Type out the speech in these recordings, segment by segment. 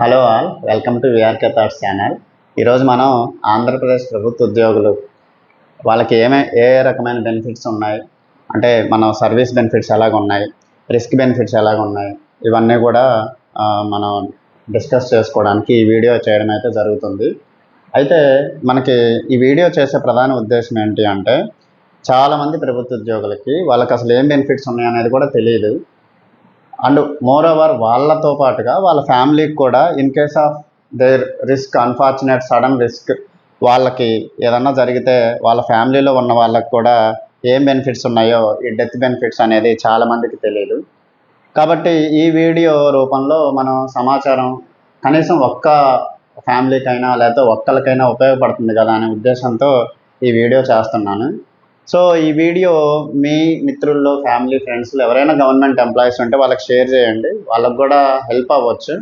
Hello all, welcome to VRK thoughts channel. ఈరోజు మనం ఆంధ్రప్రదేశ్ ప్రభుత్వ ఉద్యోగులు వాళ్ళకి ఏ రకమైన బెనిఫిట్స్ ఉన్నాయి, అంటే మనం సర్వీస్ బెనిఫిట్స్ ఎలాగ ఉన్నాయి, రిస్క్ బెనిఫిట్స్ ఎలాగ ఉన్నాయి, ఇవన్నీ కూడా మనం డిస్కస్ చేసుకోవడానికి ఈ వీడియో చేయడం అయితే జరుగుతుంది. అయితే మనకి ఈ వీడియో చేసే ప్రధాన ఉద్దేశం ఏంటి అంటే, చాలామంది ప్రభుత్వ ఉద్యోగులకి వాళ్ళకి అసలు ఏం బెనిఫిట్స్ ఉన్నాయి అనేది కూడా తెలియదు. అండ్ మోర్ ఓవర్ వాళ్ళతో పాటుగా వాళ్ళ ఫ్యామిలీకి కూడా in case of their risk, unfortunate sudden risk, వాళ్ళకి ఏదన్నా జరిగితే వాళ్ళ ఫ్యామిలీలో ఉన్న వాళ్ళకి కూడా ఏం బెనిఫిట్స్ ఉన్నాయో, ఈ డెత్ బెనిఫిట్స్ అనేది చాలామందికి తెలియదు. కాబట్టి ఈ వీడియో రూపంలో మనం సమాచారం కనీసం ఒక్క ఫ్యామిలీకైనా లేకపోతే ఒక్కరికైనా ఉపయోగపడుతుంది కదా అనే ఉద్దేశంతో ఈ వీడియో చేస్తున్నాను. సో ఈ వీడియో మీ మిత్రుల్లో, ఫ్యామిలీ, ఫ్రెండ్స్లో ఎవరైనా గవర్నమెంట్ ఎంప్లాయీస్ ఉంటే వాళ్ళకి షేర్ చేయండి, వాళ్ళకు కూడా హెల్ప్ అవ్వచ్చు.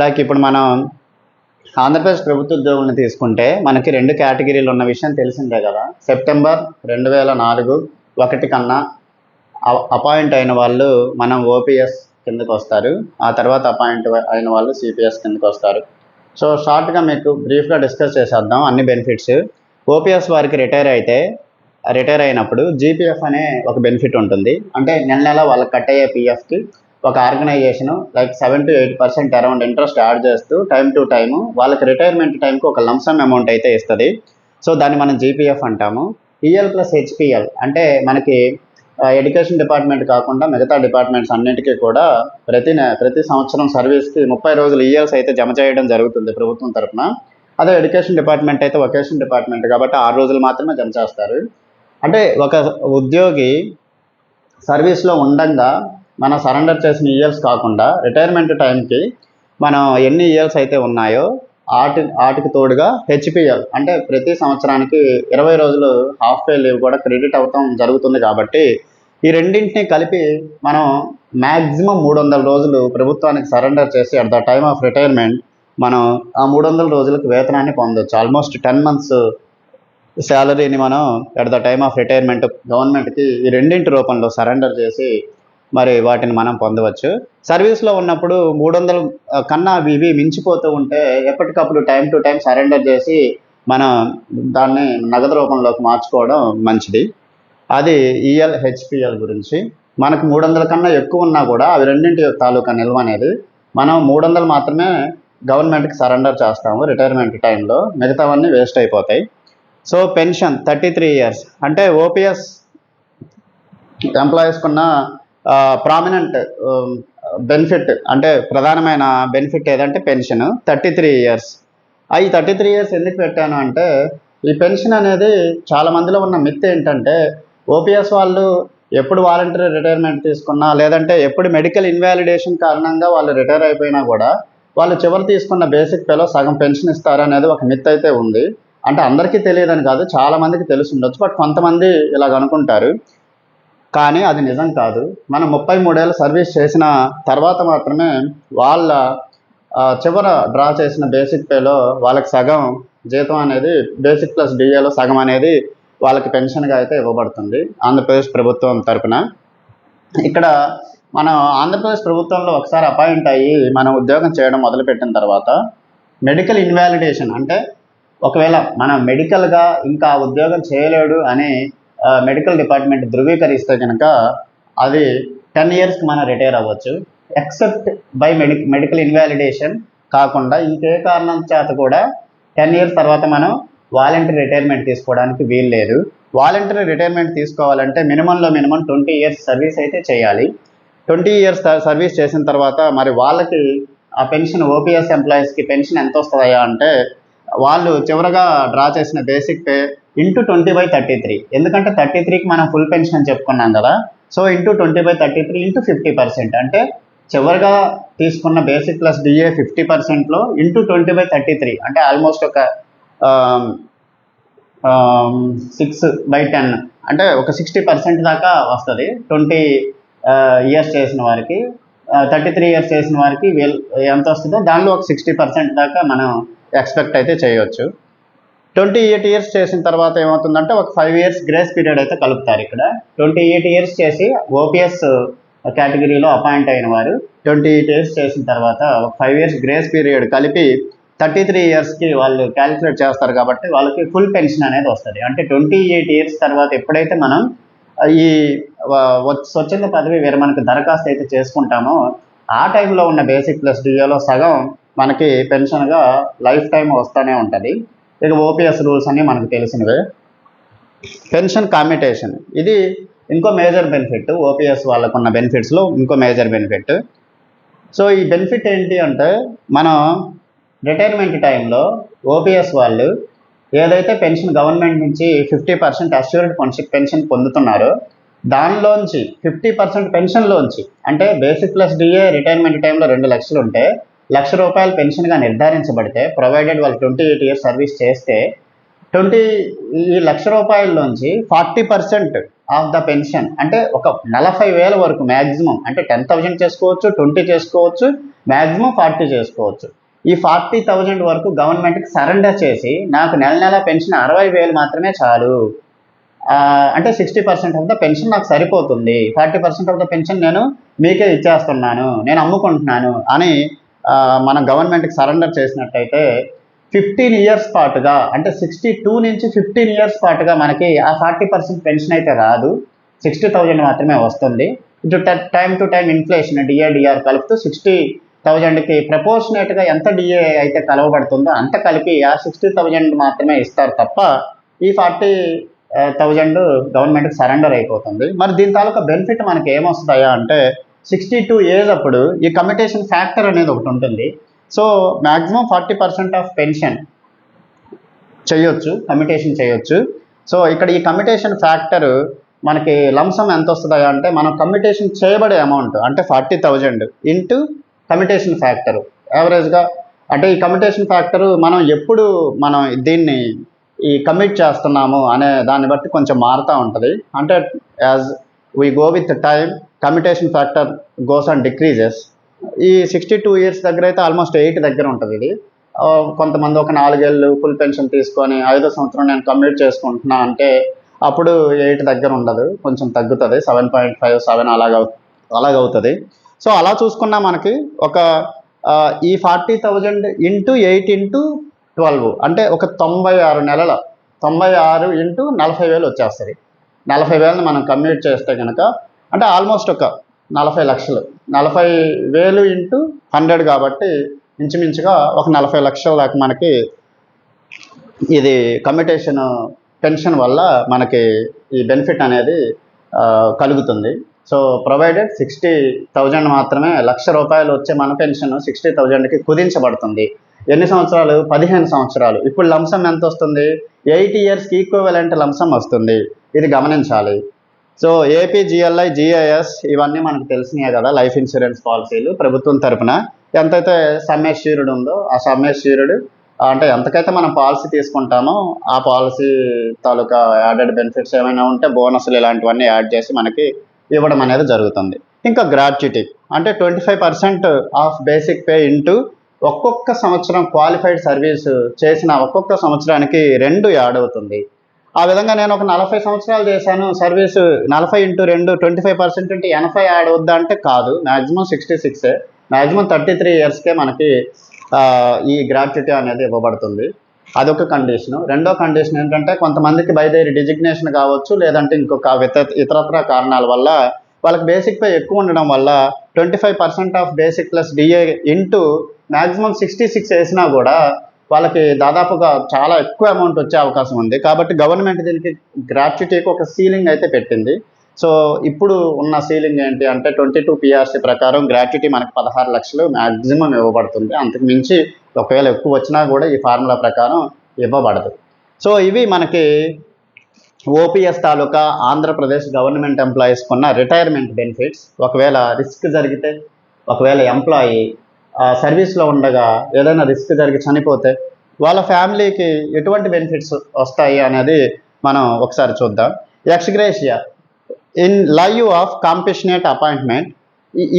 లైక్ ఇప్పుడు మనం ఆంధ్రప్రదేశ్ ప్రభుత్వ ఉద్యోగులను తీసుకుంటే మనకి 2 కేటగిరీలు ఉన్న విషయం తెలిసిందే కదా. సెప్టెంబర్ 2004 1 కన్నా అపాయింట్ అయిన వాళ్ళు మనం ఓపీఎస్ కిందకు వస్తారు, ఆ తర్వాత అపాయింట్ అయిన వాళ్ళు సిపిఎస్ కిందకు వస్తారు. సో షార్ట్గా మీకు బ్రీఫ్గా డిస్కస్ చేసేద్దాం అన్ని బెనిఫిట్స్. ఓపీఎస్ వారికి రిటైర్ అయినప్పుడు జీపీఎఫ్ అనే ఒక బెనిఫిట్ ఉంటుంది. అంటే నెల వాళ్ళకి కట్ అయ్యే పిఎఫ్కి ఒక organisation like 7 to 8% around interest add చేస్తూ టైం టు టైము వాళ్ళకి రిటైర్మెంట్ టైంకి ఒక లంసమ్ అమౌంట్ అయితే ఇస్తుంది. సో దాన్ని మనం జీపీఎఫ్ అంటాము. ఈఎల్ ప్లస్ హెచ్పిఎల్ అంటే మనకి ఎడ్యుకేషన్ డిపార్ట్మెంట్ కాకుండా మిగతా డిపార్ట్మెంట్స్ అన్నింటికీ కూడా ప్రతి సంవత్సరం సర్వీస్కి 30 రోజులు ఈఎల్స్ అయితే జమ చేయడం జరుగుతుంది ప్రభుత్వం తరఫున. అదే ఎడ్యుకేషన్ డిపార్ట్మెంట్ అయితే వొకేషన్ డిపార్ట్మెంట్ కాబట్టి 6 రోజులు మాత్రమే జమ చేస్తారు. అంటే ఒక ఉద్యోగి సర్వీస్లో ఉండగా మనం సరెండర్ చేసిన ఇయర్స్ కాకుండా రిటైర్మెంట్ టైంకి మనం ఎన్ని ఇయర్స్ అయితే ఉన్నాయో వాటికి తోడుగా హెచ్పిఎల్ అంటే ప్రతి సంవత్సరానికి 20 రోజులు హాఫ్ పే లీవ్ కూడా క్రెడిట్ అవటం జరుగుతుంది. కాబట్టి ఈ రెండింటిని కలిపి మనం మ్యాక్సిమం 300 రోజులు ప్రభుత్వానికి సరెండర్ చేసి at the time of retirement మనం ఆ 300 రోజులకు వేతనాన్ని పొందవచ్చు. ఆల్మోస్ట్ 10 months శాలరీని మనం at the time of retirement గవర్నమెంట్కి ఈ రెండింటి రూపంలో సరెండర్ చేసి మరి వాటిని మనం పొందవచ్చు. సర్వీస్లో ఉన్నప్పుడు 300 కన్నా ఇవి మించిపోతూ ఉంటే ఎప్పటికప్పుడు టైం టు టైం సరెండర్ చేసి మనం దాన్ని నగదు రూపంలోకి మార్చుకోవడం మంచిది. అది ఈఎల్ హెచ్పిఎల్ గురించి. మనకు 300 కన్నా ఎక్కువ ఉన్నా కూడా అవి రెండింటి తాలూకా నిల్వ అనేది మనం 300 మాత్రమే గవర్నమెంట్కి సరెండర్ చేస్తాము రిటైర్మెంట్ టైంలో, మిగతావన్నీ వేస్ట్ అయిపోతాయి. సో పెన్షన్ 33 years అంటే ఓపీఎస్ ఎంప్లాయీస్కున్న ప్రామినెంట్ బెనిఫిట్, అంటే ప్రధానమైన బెనిఫిట్ ఏదంటే పెన్షన్ 33 years. ఈ 33 years ఎందుకు పెట్టాను అంటే ఈ పెన్షన్ అనేది చాలా మందిలో ఉన్న మిత్ ఏంటంటే ఓపీఎస్ వాళ్ళు ఎప్పుడు వాలంటరీ రిటైర్మెంట్ తీసుకున్నా లేదంటే ఎప్పుడు మెడికల్ ఇన్వాలిడేషన్ కారణంగా వాళ్ళు రిటైర్ అయిపోయినా కూడా వాళ్ళు చివరి తీసుకున్న బేసిక్ పేలో సగం పెన్షన్ ఇస్తారనేది ఒక మిత్ అయితే ఉంది. అంటే అందరికీ తెలియదని కాదు, చాలామందికి తెలిసి ఉండొచ్చు, బట్ కొంతమంది ఇలాగ అనుకుంటారు. కానీ అది నిజం కాదు. మనం 33 ఏళ్ళు సర్వీస్ చేసిన తర్వాత మాత్రమే వాళ్ళ చివర డ్రా చేసిన బేసిక్ పేలో వాళ్ళకి సగం జీతం అనేది బేసిక్ ప్లస్ డిఏలో సగం అనేది వాళ్ళకి పెన్షన్గా అయితే ఇవ్వబడుతుంది ఆంధ్రప్రదేశ్ ప్రభుత్వం తరఫున. ఇక్కడ మనం ఆంధ్రప్రదేశ్ ప్రభుత్వంలో ఒకసారి అపాయింట్ అయ్యి మనం ఉద్యోగం చేయడం మొదలుపెట్టిన తర్వాత మెడికల్ ఇన్వాలిడేషన్ అంటే ఒకవేళ మనం మెడికల్గా ఇంకా ఉద్యోగం చేయలేడు అని మెడికల్ డిపార్ట్మెంట్ ధృవీకరిస్తే కనుక అది 10 yearsకి మనం రిటైర్ అవ్వచ్చు. ఎక్సెప్ట్ బై మెడికల్ ఇన్వాలిడేషన్ కాకుండా ఇంకే కారణం చేత కూడా 10 years తర్వాత మనం వాలంటరీ రిటైర్మెంట్ తీసుకోవడానికి వీలు లేదు. వాలంటరీ రిటైర్మెంట్ తీసుకోవాలంటే మినిమం 20 years సర్వీస్ అయితే చేయాలి. 20 years సర్వీస్ చేసిన తర్వాత మరి వాళ్ళకి ఆ పెన్షన్, ఓపీఎస్ ఎంప్లాయీస్కి పెన్షన్ ఎంత వస్తుందయ్యా అంటే వాళ్ళు చివరగా డ్రా చేసిన బేసిక్ పే ఇంటూ 20/33, ఎందుకంటే 33కి మనం ఫుల్ పెన్షన్ అని చెప్పుకున్నాం కదా. సో ఇంటూ 20/33 ఇంటూ 50%, అంటే చివరిగా తీసుకున్న బేసిక్ ప్లస్ డిఏ 50%లో ఇంటూ 20/33 అంటే ఆల్మోస్ట్ ఒక 6/10 అంటే ఒక 60% దాకా వస్తుంది. 20 years చేసిన వారికి, 33 years చేసిన వారికి ఎంత వస్తుందో దానిలో ఒక 60% దాకా మనం ఎక్స్పెక్ట్ అయితే చేయవచ్చు. 28 years చేసిన తర్వాత ఏమవుతుందంటే ఒక 5 years గ్రేస్ పీరియడ్ అయితే కలుపుతారు. ఇక్కడ 28 years చేసి ఓపీఎస్ కేటగిరీలో అపాయింట్ అయిన వారు 28 ఇయర్స్ చేసిన తర్వాత 5 ఇయర్స్ గ్రేస్ పీరియడ్ కలిపి 33 ఇయర్స్కి వాళ్ళు క్యాలిక్యులేట్ చేస్తారు కాబట్టి వాళ్ళకి ఫుల్ పెన్షన్ అనేది వస్తుంది. అంటే 28 ఇయర్స్ తర్వాత ఎప్పుడైతే మనం ఈ స్వచ్ఛంద పదవి విరమణకు దరఖాస్తు అయితే చేసుకుంటామో ఆ టైంలో ఉన్న బేసిక్ ప్లస్ డిఏలో సగం మనకి పెన్షన్గా లైఫ్ టైం వస్తూనే ఉంటుంది. ఇక ఓపీఎస్ రూల్స్ అన్నీ మనకు తెలిసినవే. పెన్షన్ కామ్యుటేషన్ ఇది ఇంకో మేజర్ బెనిఫిట్, ఓపీఎస్ వాళ్ళకు ఉన్న బెనిఫిట్స్లో ఇంకో మేజర్ బెనిఫిట్. సో ఈ బెనిఫిట్ ఏంటి అంటే మనం రిటైర్మెంట్ టైంలో ఓపీఎస్ వాళ్ళు ఏదైతే పెన్షన్ గవర్నమెంట్ నుంచి 50% అష్యూర్డ్ పెన్షన్ పొందుతున్నారో దానిలోంచి 50% పెన్షన్లోంచి, అంటే బేసిక్ ప్లస్ డిఏ రిటైర్మెంట్ టైంలో 2 లక్షలు ఉంటే ₹1,00,000 పెన్షన్గా నిర్ధారించబడితే, ప్రొవైడెడ్ వాళ్ళు 28 ఇయర్స్ సర్వీస్ చేస్తే ఈ ₹1,00,000లోంచి 40% ఆఫ్ ద పెన్షన్, అంటే ఒక 40,000 వరకు మ్యాక్సిమం, అంటే 10,000 చేసుకోవచ్చు, 20 చేసుకోవచ్చు, మ్యాక్సిమం 40 చేసుకోవచ్చు. ఈ 40,000 వరకు గవర్నమెంట్కి సరెండర్ చేసి నాకు నెల నెల పెన్షన్ 60,000 మాత్రమే చాలు, అంటే 60% ఆఫ్ ద పెన్షన్ నాకు సరిపోతుంది, 40% ఆఫ్ ద పెన్షన్ నేను మీకే ఇచ్చేస్తున్నాను, నేను అమ్ముకుంటున్నాను అని మనం గవర్నమెంట్కి సరెండర్ చేసినట్టయితే 15 ఇయర్స్ పాటుగా, అంటే 62 నుంచి 15 ఇయర్స్ పాటుగా మనకి ఆ 40% పెన్షన్ అయితే రాదు, 60,000 మాత్రమే వస్తుంది. ఇటు time to time inflation DR కలుపుతూ 60,000కి ప్రపోర్షనేట్గా ఎంత డిఏ అయితే కలవబడుతుందో అంత కలిపి ఆ 60,000 మాత్రమే ఇస్తారు తప్ప ఈ 40,000 గవర్నమెంట్కి సరెండర్ అయిపోతుంది. మరి దీని తాలూకా బెనిఫిట్ మనకి ఏమొస్తాయా అంటే 62 ఏజ్ అప్పుడు ఈ కమ్యుటేషన్ ఫ్యాక్టర్ అనేది ఒకటి ఉంటుంది. So maximum 40% of pension commutation చేయొచ్చు. సో ఇక్కడ ఈ కమ్యుటేషన్ ఫ్యాక్టర్ మనకి లంసమ్ ఎంత వస్తుందా అంటే మనం కమ్యుటేషన్ చేయబడే అమౌంట్ అంటే 40,000 ఇంటూ కమ్యుటేషన్ ఫ్యాక్టర్ యావరేజ్గా, అంటే ఈ కమ్యుటేషన్ ఫ్యాక్టర్ మనం ఎప్పుడు మనం దీన్ని ఈ కమిట్ చేస్తున్నాము అనే దాన్ని బట్టి కొంచెం మారుతూ ఉంటుంది. అంటే as we go with time commutation factor goes and decreases. ఈ 62 ఇయర్స్ దగ్గర అయితే ఆల్మోస్ట్ 8 దగ్గర ఉంటుంది ఇది. కొంతమంది ఒక 4 ఏళ్ళు ఫుల్ పెన్షన్ తీసుకొని 5వ సంవత్సరం నేను కమ్యూట్ చేసుకుంటున్నా అంటే అప్పుడు 8 దగ్గర ఉండదు, కొంచెం తగ్గుతుంది, 7.5 7 అలాగవుతుంది. సో అలా చూసుకున్నా మనకి ఒక ఈ 40,000 ఇంటూ 8 ఇంటూ 12 అంటే ఒక 96 నెలల 96 ఇంటూ 40,000 వచ్చేస్తుంది. 40,000 మనం కమ్యూట్ చేస్తే కనుక అంటే ఆల్మోస్ట్ ఒక 40 లక్షలు, 40,000 ఇంటూ 100 కాబట్టి ఇంచుమించుగా ఒక 40 లక్షల దాకా మనకి ఇది కమ్యుటేషన్ పెన్షన్ వల్ల మనకి ఈ బెనిఫిట్ అనేది కలుగుతుంది. సో ప్రొవైడెడ్ 60,000 మాత్రమే, ₹1,00,000 వచ్చే మన పెన్షన్ 60,000కి కుదించబడుతుంది. ఎన్ని సంవత్సరాలు? 15 సంవత్సరాలు. ఇప్పుడు లంసమ్ ఎంత వస్తుంది? 8 ఇయర్స్కి ఈక్వివలెంట్ లంసమ్ వస్తుంది, ఇది గమనించాలి. సో ఏపీ, జిఎల్ఐ, జిఐఎస్ ఇవన్నీ మనకు తెలిసినాయి కదా, లైఫ్ ఇన్సూరెన్స్ పాలసీలు ప్రభుత్వం తరపున ఎంతైతే సమ్ అష్యూర్డ్ ఉందో ఆ సమ్ అష్యూర్డ్ అంటే ఎంతకైతే మనం పాలసీ తీసుకుంటామో ఆ పాలసీ తాలూకా యాడెడ్ బెనిఫిట్స్ ఏమైనా ఉంటే బోనస్లు ఇలాంటివన్నీ యాడ్ చేసి మనకి ఇవ్వడం అనేది జరుగుతుంది. ఇంకా గ్రాట్యుటీ అంటే 25% ఆఫ్ బేసిక్ పే ఇంటూ ఒక్కొక్క సంవత్సరం క్వాలిఫైడ్ సర్వీస్ చేసిన ఒక్కొక్క సంవత్సరానికి 2 యాడ్ అవుతుంది. ఆ విధంగా నేను ఒక 40 సంవత్సరాలు చేశాను సర్వీసు, 40 ఇంటూ 2 25% అంటే 80 యాడ్ అవుద్దా అంటే కాదు, మ్యాక్సిమం 66, మ్యాక్సిమం 33 ఇయర్స్కే మనకి ఈ గ్రాట్యుటీ అనేది ఇవ్వబడుతుంది. అదొక కండిషను. రెండో కండిషన్ ఏంటంటే కొంతమందికి బై దేర్ డిజిగ్నేషన్ కావచ్చు, లేదంటే ఇంకొక ఇతరత్ర కారణాల వల్ల వాళ్ళకి బేసిక్ పే ఎక్కువ ఉండడం వల్ల 25% of basic plus DA into maximum 66 వేసినా కూడా వాళ్ళకి దాదాపుగా చాలా ఎక్కువ అమౌంట్ వచ్చే అవకాశం ఉంది. కాబట్టి గవర్నమెంట్ దీనికి గ్రాట్యుటీకి ఒక సీలింగ్ అయితే పెట్టింది. సో ఇప్పుడు ఉన్న సీలింగ్ ఏంటి అంటే 22 PRC ప్రకారం గ్రాట్యుటీ మనకి 16 లక్షలు మ్యాక్సిమం ఇవ్వబడుతుంది. అంతకు మించి ఒకవేళ ఎక్కువ వచ్చినా కూడా ఈ ఫార్ములా ప్రకారం ఇవ్వబడదు. సో ఇవి మనకి ఓపీఎస్ తాలూకా ఆంధ్రప్రదేశ్ గవర్నమెంట్ ఎంప్లాయీస్కి ఉన్న రిటైర్మెంట్ బెనిఫిట్స్. ఒకవేళ రిస్క్ జరిగితే, ఒకవేళ ఎంప్లాయీ సర్వీస్లో ఉండగా ఏదైనా రిస్క్ జరిగి చనిపోతే వాళ్ళ ఫ్యామిలీకి ఎటువంటి బెనిఫిట్స్ వస్తాయి అనేది మనం ఒకసారి చూద్దాం. Ex gratia in lieu of compassionate appointment,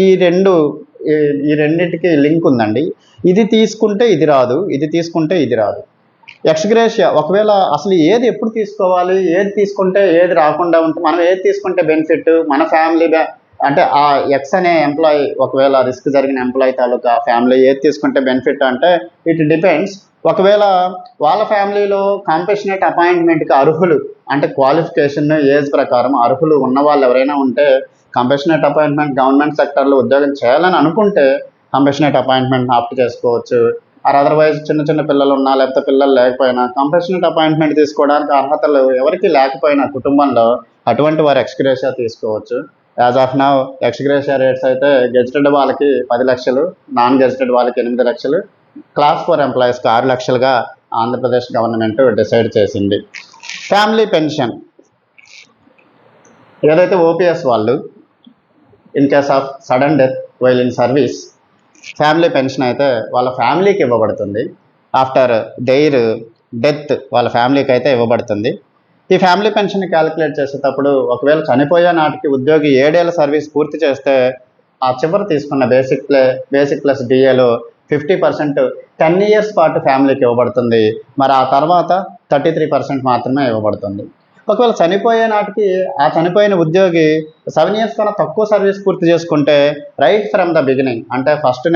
ఈ రెండింటికి లింక్ ఉందండి. ఇది తీసుకుంటే ఇది రాదు, ఇది తీసుకుంటే ఇది రాదు. ఎక్స్ గ్రేషియా ఒకవేళ అసలు ఏది ఎప్పుడు తీసుకోవాలి, ఏది తీసుకుంటే ఏది రాకుండా ఉంటే, మనం ఏది తీసుకుంటే బెనిఫిట్, మన ఫ్యామిలీ అంటే ఆ ఎక్స్ అనే ఎంప్లాయీ ఒకవేళ రిస్క్ జరిగిన ఎంప్లాయీ తాలూకా ఫ్యామిలీ ఏది తీసుకుంటే బెనిఫిట్ అంటే ఇట్ డిపెండ్స్. ఒకవేళ వాళ్ళ ఫ్యామిలీలో కాంపెషనేట్ అపాయింట్మెంట్కి అర్హులు అంటే క్వాలిఫికేషన్ ఏజ్ ప్రకారం అర్హులు ఉన్న వాళ్ళు ఎవరైనా ఉంటే కంపెషనేట్ అపాయింట్మెంట్ గవర్నమెంట్ సెక్టర్లో ఉద్యోగం చేయాలని అనుకుంటే కంపెషనేట్ అపాయింట్మెంట్ ఆప్ట్ చేసుకోవచ్చు. ఆర్ అదర్వైజ్ చిన్న చిన్న పిల్లలు ఉన్నా లేకపోతే పిల్లలు లేకపోయినా కంపెషనేట్ అపాయింట్మెంట్ తీసుకోవడానికి అర్హతలు ఎవరికి లేకపోయినా కుటుంబంలో అటువంటి వారు ఎక్స్గ్రేషియా తీసుకోవచ్చు. As of now ex gratia rates అయితే గెజిటెడ్ వాళ్ళకి 10 లక్షలు, నాన్ గెజిటెడ్ వాళ్ళకి 8 లక్షలు, క్లాస్ 4 ఎంప్లాయీస్కి 6 లక్షలుగా ఆంధ్రప్రదేశ్ గవర్నమెంట్ డిసైడ్ చేసింది. ఫ్యామిలీ పెన్షన్ ఏదైతే ఓపీఎస్ వాళ్ళు in case of sudden death while in service family pension అయితే వాళ్ళ ఫ్యామిలీకి ఇవ్వబడుతుంది. ఆఫ్టర్ దెయిర్ డెత్ వాళ్ళ ఫ్యామిలీకి అయితే ఇవ్వబడుతుంది. ఈ ఫ్యామిలీ పెన్షన్ క్యాలిక్యులేట్ చేసేటప్పుడు ఒకవేళ చనిపోయే నాటికి ఉద్యోగి 7 ఏళ్ళ సర్వీస్ పూర్తి చేస్తే ఆ చివరి తీసుకున్న బేసిక్ ప్లస్ డిఏలో 50% 10 ఇయర్స్ పాటు ఫ్యామిలీకి ఇవ్వబడుతుంది. మరి ఆ తర్వాత 33% మాత్రమే ఇవ్వబడుతుంది. ఒకవేళ చనిపోయే నాటికి ఆ చనిపోయిన ఉద్యోగి 7 ఇయర్స్ కన్నా తక్కువ సర్వీస్ పూర్తి చేసుకుంటే రైట్ ఫ్రమ్ ద బిగినింగ్ అంటే ఫస్ట్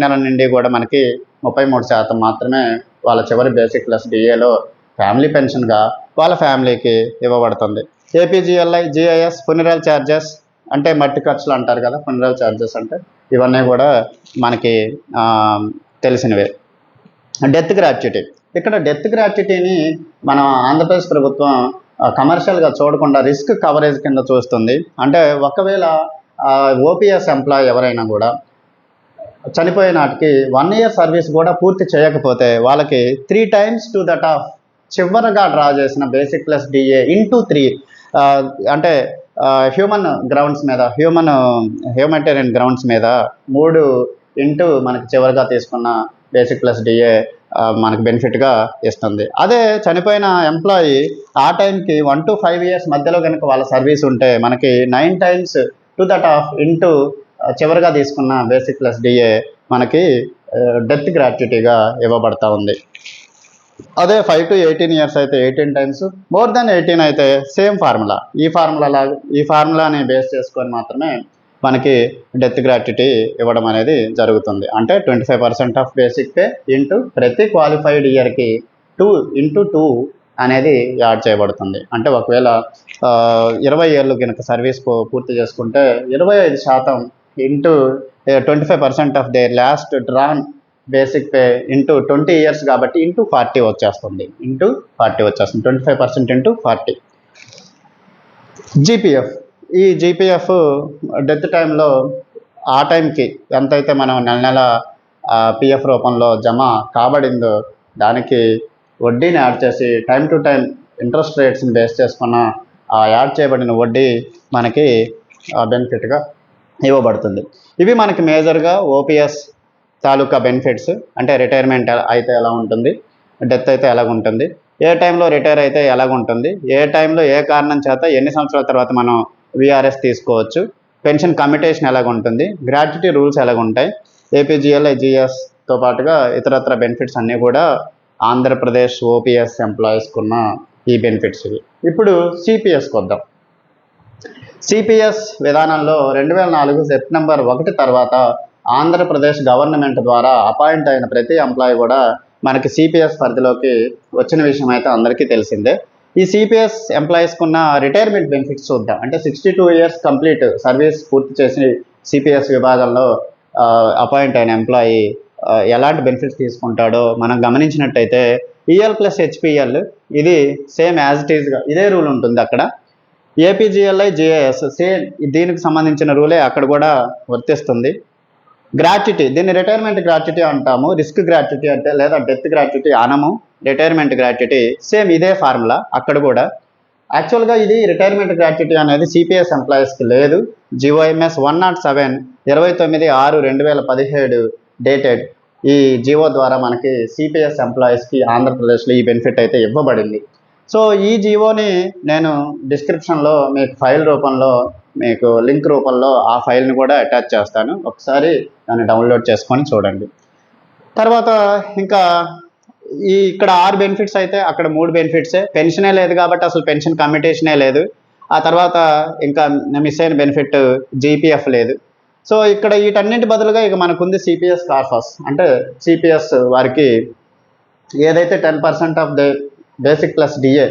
నెల నుండి కూడా మనకి 33% మాత్రమే వాళ్ళ చివరి బేసిక్ ప్లస్ డిఏలో ఫ్యామిలీ పెన్షన్గా వాళ్ళ ఫ్యామిలీకి ఇవ్వబడుతుంది. ఏపీజీఎల్ఐ, జిఐఎస్, ఫునరల్ ఛార్జెస్ అంటే మట్టి ఖర్చులు అంటారు కదా, ఫునరల్ ఛార్జెస్ అంటే ఇవన్నీ కూడా మనకి తెలిసినవే. డెత్ గ్రాట్యుటీ, ఇక్కడ డెత్ గ్రాట్యుటీని మన ఆంధ్రప్రదేశ్ ప్రభుత్వం కమర్షియల్గా చూడకుండా రిస్క్ కవరేజ్ కింద చూస్తుంది. అంటే ఒకవేళ ఓపీఎస్ ఎంప్లాయీ ఎవరైనా కూడా చనిపోయే నాటికి 1 ఇయర్ సర్వీస్ కూడా పూర్తి చేయకపోతే వాళ్ళకి 3 times టు దట్ ఆఫ్ చివరగా డ్రా చేసిన బేసిక్ ప్లస్ డిఏ ఇంటూ 3 అంటే హ్యూమన్ గ్రౌండ్స్ మీద హ్యూమనిటేరియన్ గ్రౌండ్స్ మీద 3 ఇంటూ మనకి చివరిగా తీసుకున్న బేసిక్ ప్లస్ డిఏ మనకి బెనిఫిట్గా ఇస్తుంది. అదే చనిపోయిన ఎంప్లాయీ ఆ టైంకి 1 to 5 years మధ్యలో కనుక వాళ్ళ సర్వీస్ ఉంటే మనకి 9 times to that of into చివరిగా తీసుకున్న బేసిక్ ప్లస్ డిఏ మనకి డెత్ గ్రాట్యుటీగా ఇవ్వబడతా ఉంది. అదే 5 to 18 years అయితే 18 times, మోర్ దాన్ 18 అయితే సేమ్ ఫార్ములా, ఈ ఫార్ములాని బేస్ చేసుకొని మాత్రమే మనకి డెత్ గ్రాట్యుటీ ఇవ్వడం అనేది జరుగుతుంది. అంటే 25% ఆఫ్ బేసిక్ పే ఇంటూ ప్రతి క్వాలిఫైడ్ ఇయర్కి 2 into 2 అనేది యాడ్ చేయబడుతుంది. అంటే ఒకవేళ 20 ఏళ్ళు కనుక సర్వీస్ పూర్తి చేసుకుంటే 25% into 25% of their last drawn basic pay into 20 years కాబట్టి ఇంటూ 40 వచ్చేస్తుంది. 25% ఇంటూ 40. జీపీఎఫ్, ఈ జీపీఎఫ్ డెత్ టైంలో ఆ టైంకి ఎంతైతే మనం నెల పిఎఫ్ రూపంలో జమ కాబడిందో దానికి వడ్డీని యాడ్ చేసి టైం టు టైం ఇంట్రెస్ట్ రేట్స్ని బేస్ చేసుకున్న ఆ యాడ్ చేయబడిన వడ్డీ మనకి బెనిఫిట్గా ఇవ్వబడుతుంది. ఇవి మనకి మేజర్గా ఓపీఎస్ తాలూకా బెనిఫిట్స్. అంటే రిటైర్మెంట్ అయితే ఎలా ఉంటుంది, డెత్ అయితే ఎలాగుంటుంది, ఏ టైంలో రిటైర్ అయితే ఎలాగుంటుంది, ఏ టైంలో ఏ కారణం చేత ఎన్ని సంవత్సరాల తర్వాత మనం విఆర్ఎస్ తీసుకోవచ్చు, పెన్షన్ కమ్యూటేషన్ ఎలాగుంటుంది, గ్రాట్యుటీ రూల్స్ ఎలాగుంటాయి, ఏపీజీఎల్ఐ జిఎస్తో పాటుగా ఇతరత్ర బెనిఫిట్స్ అన్నీ కూడా ఆంధ్రప్రదేశ్ ఓపీఎస్ ఎంప్లాయీస్కి ఉన్న ఈ బెనిఫిట్స్ ఇవి. ఇప్పుడు సిపిఎస్కి వద్దాం. సిపిఎస్ విధానంలో 2004 సెప్టెంబర్ 1 తర్వాత ఆంధ్రప్రదేశ్ గవర్నమెంట్ ద్వారా అపాయింట్ అయిన ప్రతి ఎంప్లాయీ కూడా మనకి సిపిఎస్ పరిధిలోకి వచ్చిన విషయం అయితే అందరికీ తెలిసిందే. ఈ సిపిఎస్ ఎంప్లాయీస్కి ఉన్న రిటైర్మెంట్ బెనిఫిట్స్ చూద్దాం. అంటే 62 years కంప్లీట్ సర్వీస్ పూర్తి చేసి సిపిఎస్ విభాగంలో అపాయింట్ అయిన ఎంప్లాయీ ఎలాంటి బెనిఫిట్స్ తీసుకుంటాడో మనం గమనించినట్టయితే ఈఎల్ ప్లస్ హెచ్పిఎల్ ఇది సేమ్ యాజ్ ఇట్ ఈజ్గా ఇదే రూల్ ఉంటుంది అక్కడ. ఏపీజీఎల్ఐ జిఐఎస్ సేమ్ దీనికి సంబంధించిన రూలే అక్కడ కూడా వర్తిస్తుంది. గ్రాట్యుటీ, దీన్ని రిటైర్మెంట్ గ్రాట్యుటీ అంటాము. రిస్క్ గ్రాట్యుటీ అంటే లేదా డెత్ గ్రాట్యుటీ అనము. రిటైర్మెంట్ గ్రాట్యుటీ సేమ్ ఇదే ఫార్ములా అక్కడ కూడా. యాక్చువల్గా ఇది రిటైర్మెంట్ గ్రాట్యుటీ అనేది సిపిఎస్ ఎంప్లాయీస్కి లేదు. జిఓఎంఎస్ 107 29/6/2017 డేటెడ్ ఈ జిఓ ద్వారా మనకి సిపిఎస్ ఎంప్లాయీస్కి ఆంధ్రప్రదేశ్లో ఈ బెనిఫిట్ అయితే ఇవ్వబడింది. సో ఈ జిఓని నేను డిస్క్రిప్షన్లో మీకు ఫైల్ రూపంలో మీకు లింక్ రూపంలో ఆ ఫైల్ని కూడా అటాచ్ చేస్తాను, ఒకసారి దాన్ని డౌన్లోడ్ చేసుకొని చూడండి. తర్వాత ఇంకా ఇక్కడ 6 బెనిఫిట్స్ అయితే అక్కడ 3 బెనిఫిట్సే. పెన్షనే లేదు కాబట్టి అసలు పెన్షన్ కమ్యూటేషనే లేదు. ఆ తర్వాత ఇంకా మిస్ అయిన బెనిఫిట్ జీపీఎఫ్ లేదు. సో ఇక్కడ వీటన్నింటి బదులుగా ఇక మనకుంది సిపిఎస్ కార్పస్. అంటే సిపిఎస్ వారికి ఏదైతే 10% of the basic plus DA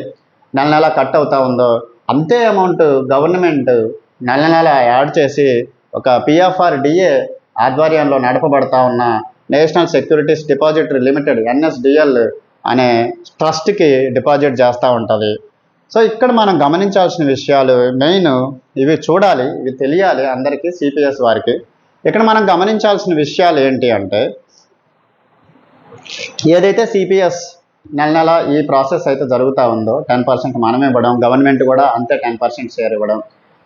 నెల నెల కట్ అవుతా ఉందో అంతే అమౌంట్ గవర్నమెంట్ నెల నెల యాడ్ చేసి ఒక పిఎఫ్ఆర్ డిఏ ఆధ్వర్యంలో నడపబడతా ఉన్న national securities depository limited NSDL అనే ట్రస్ట్కి డిపాజిట్ చేస్తూ ఉంటుంది. సో ఇక్కడ మనం గమనించాల్సిన విషయాలు మెయిన్ ఇవి చూడాలి, ఇవి తెలియాలి అందరికీ, సిపిఎస్ వారికి. ఇక్కడ మనం గమనించాల్సిన విషయాలు ఏంటి అంటే, ఏదైతే సిపిఎస్ నెల నెల ఈ ప్రాసెస్ అయితే జరుగుతూ ఉందో 10% మనమే ఇవ్వడం, గవర్నమెంట్ కూడా అంతే 10% షేర్ ఇవ్వడం,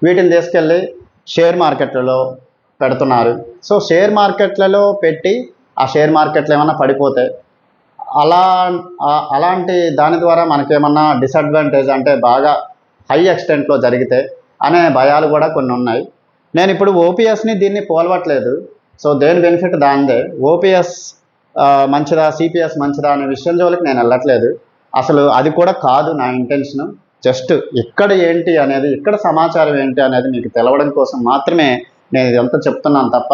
వీటిని తీసుకెళ్ళి షేర్ మార్కెట్లలో పెడుతున్నారు. సో షేర్ మార్కెట్లలో పెట్టి ఆ షేర్ మార్కెట్లు ఏమన్నా పడిపోతే అలాంటి దాని ద్వారా మనకేమన్నా డిసడ్వాంటేజ్ అంటే బాగా హై ఎక్స్టెంట్లో జరిగితే అనే భయాలు కూడా కొన్ని ఉన్నాయి. నేను ఇప్పుడు ఓపీఎస్ని దీన్ని పోల్వట్లేదు. సో దేని బెనిఫిట్ దానిదే. ఓపీఎస్ మంచిదా సిపిఎస్ మంచిదా అనే విషయం జోలికి నేను వెళ్ళట్లేదు. అసలు అది కూడా కాదు నా ఇంటెన్షన్. జస్ట్ ఇక్కడ ఏంటి అనేది, ఇక్కడ సమాచారం ఏంటి అనేది మీకు తెలవడం కోసం మాత్రమే నేను ఇదంతా చెప్తున్నాను తప్ప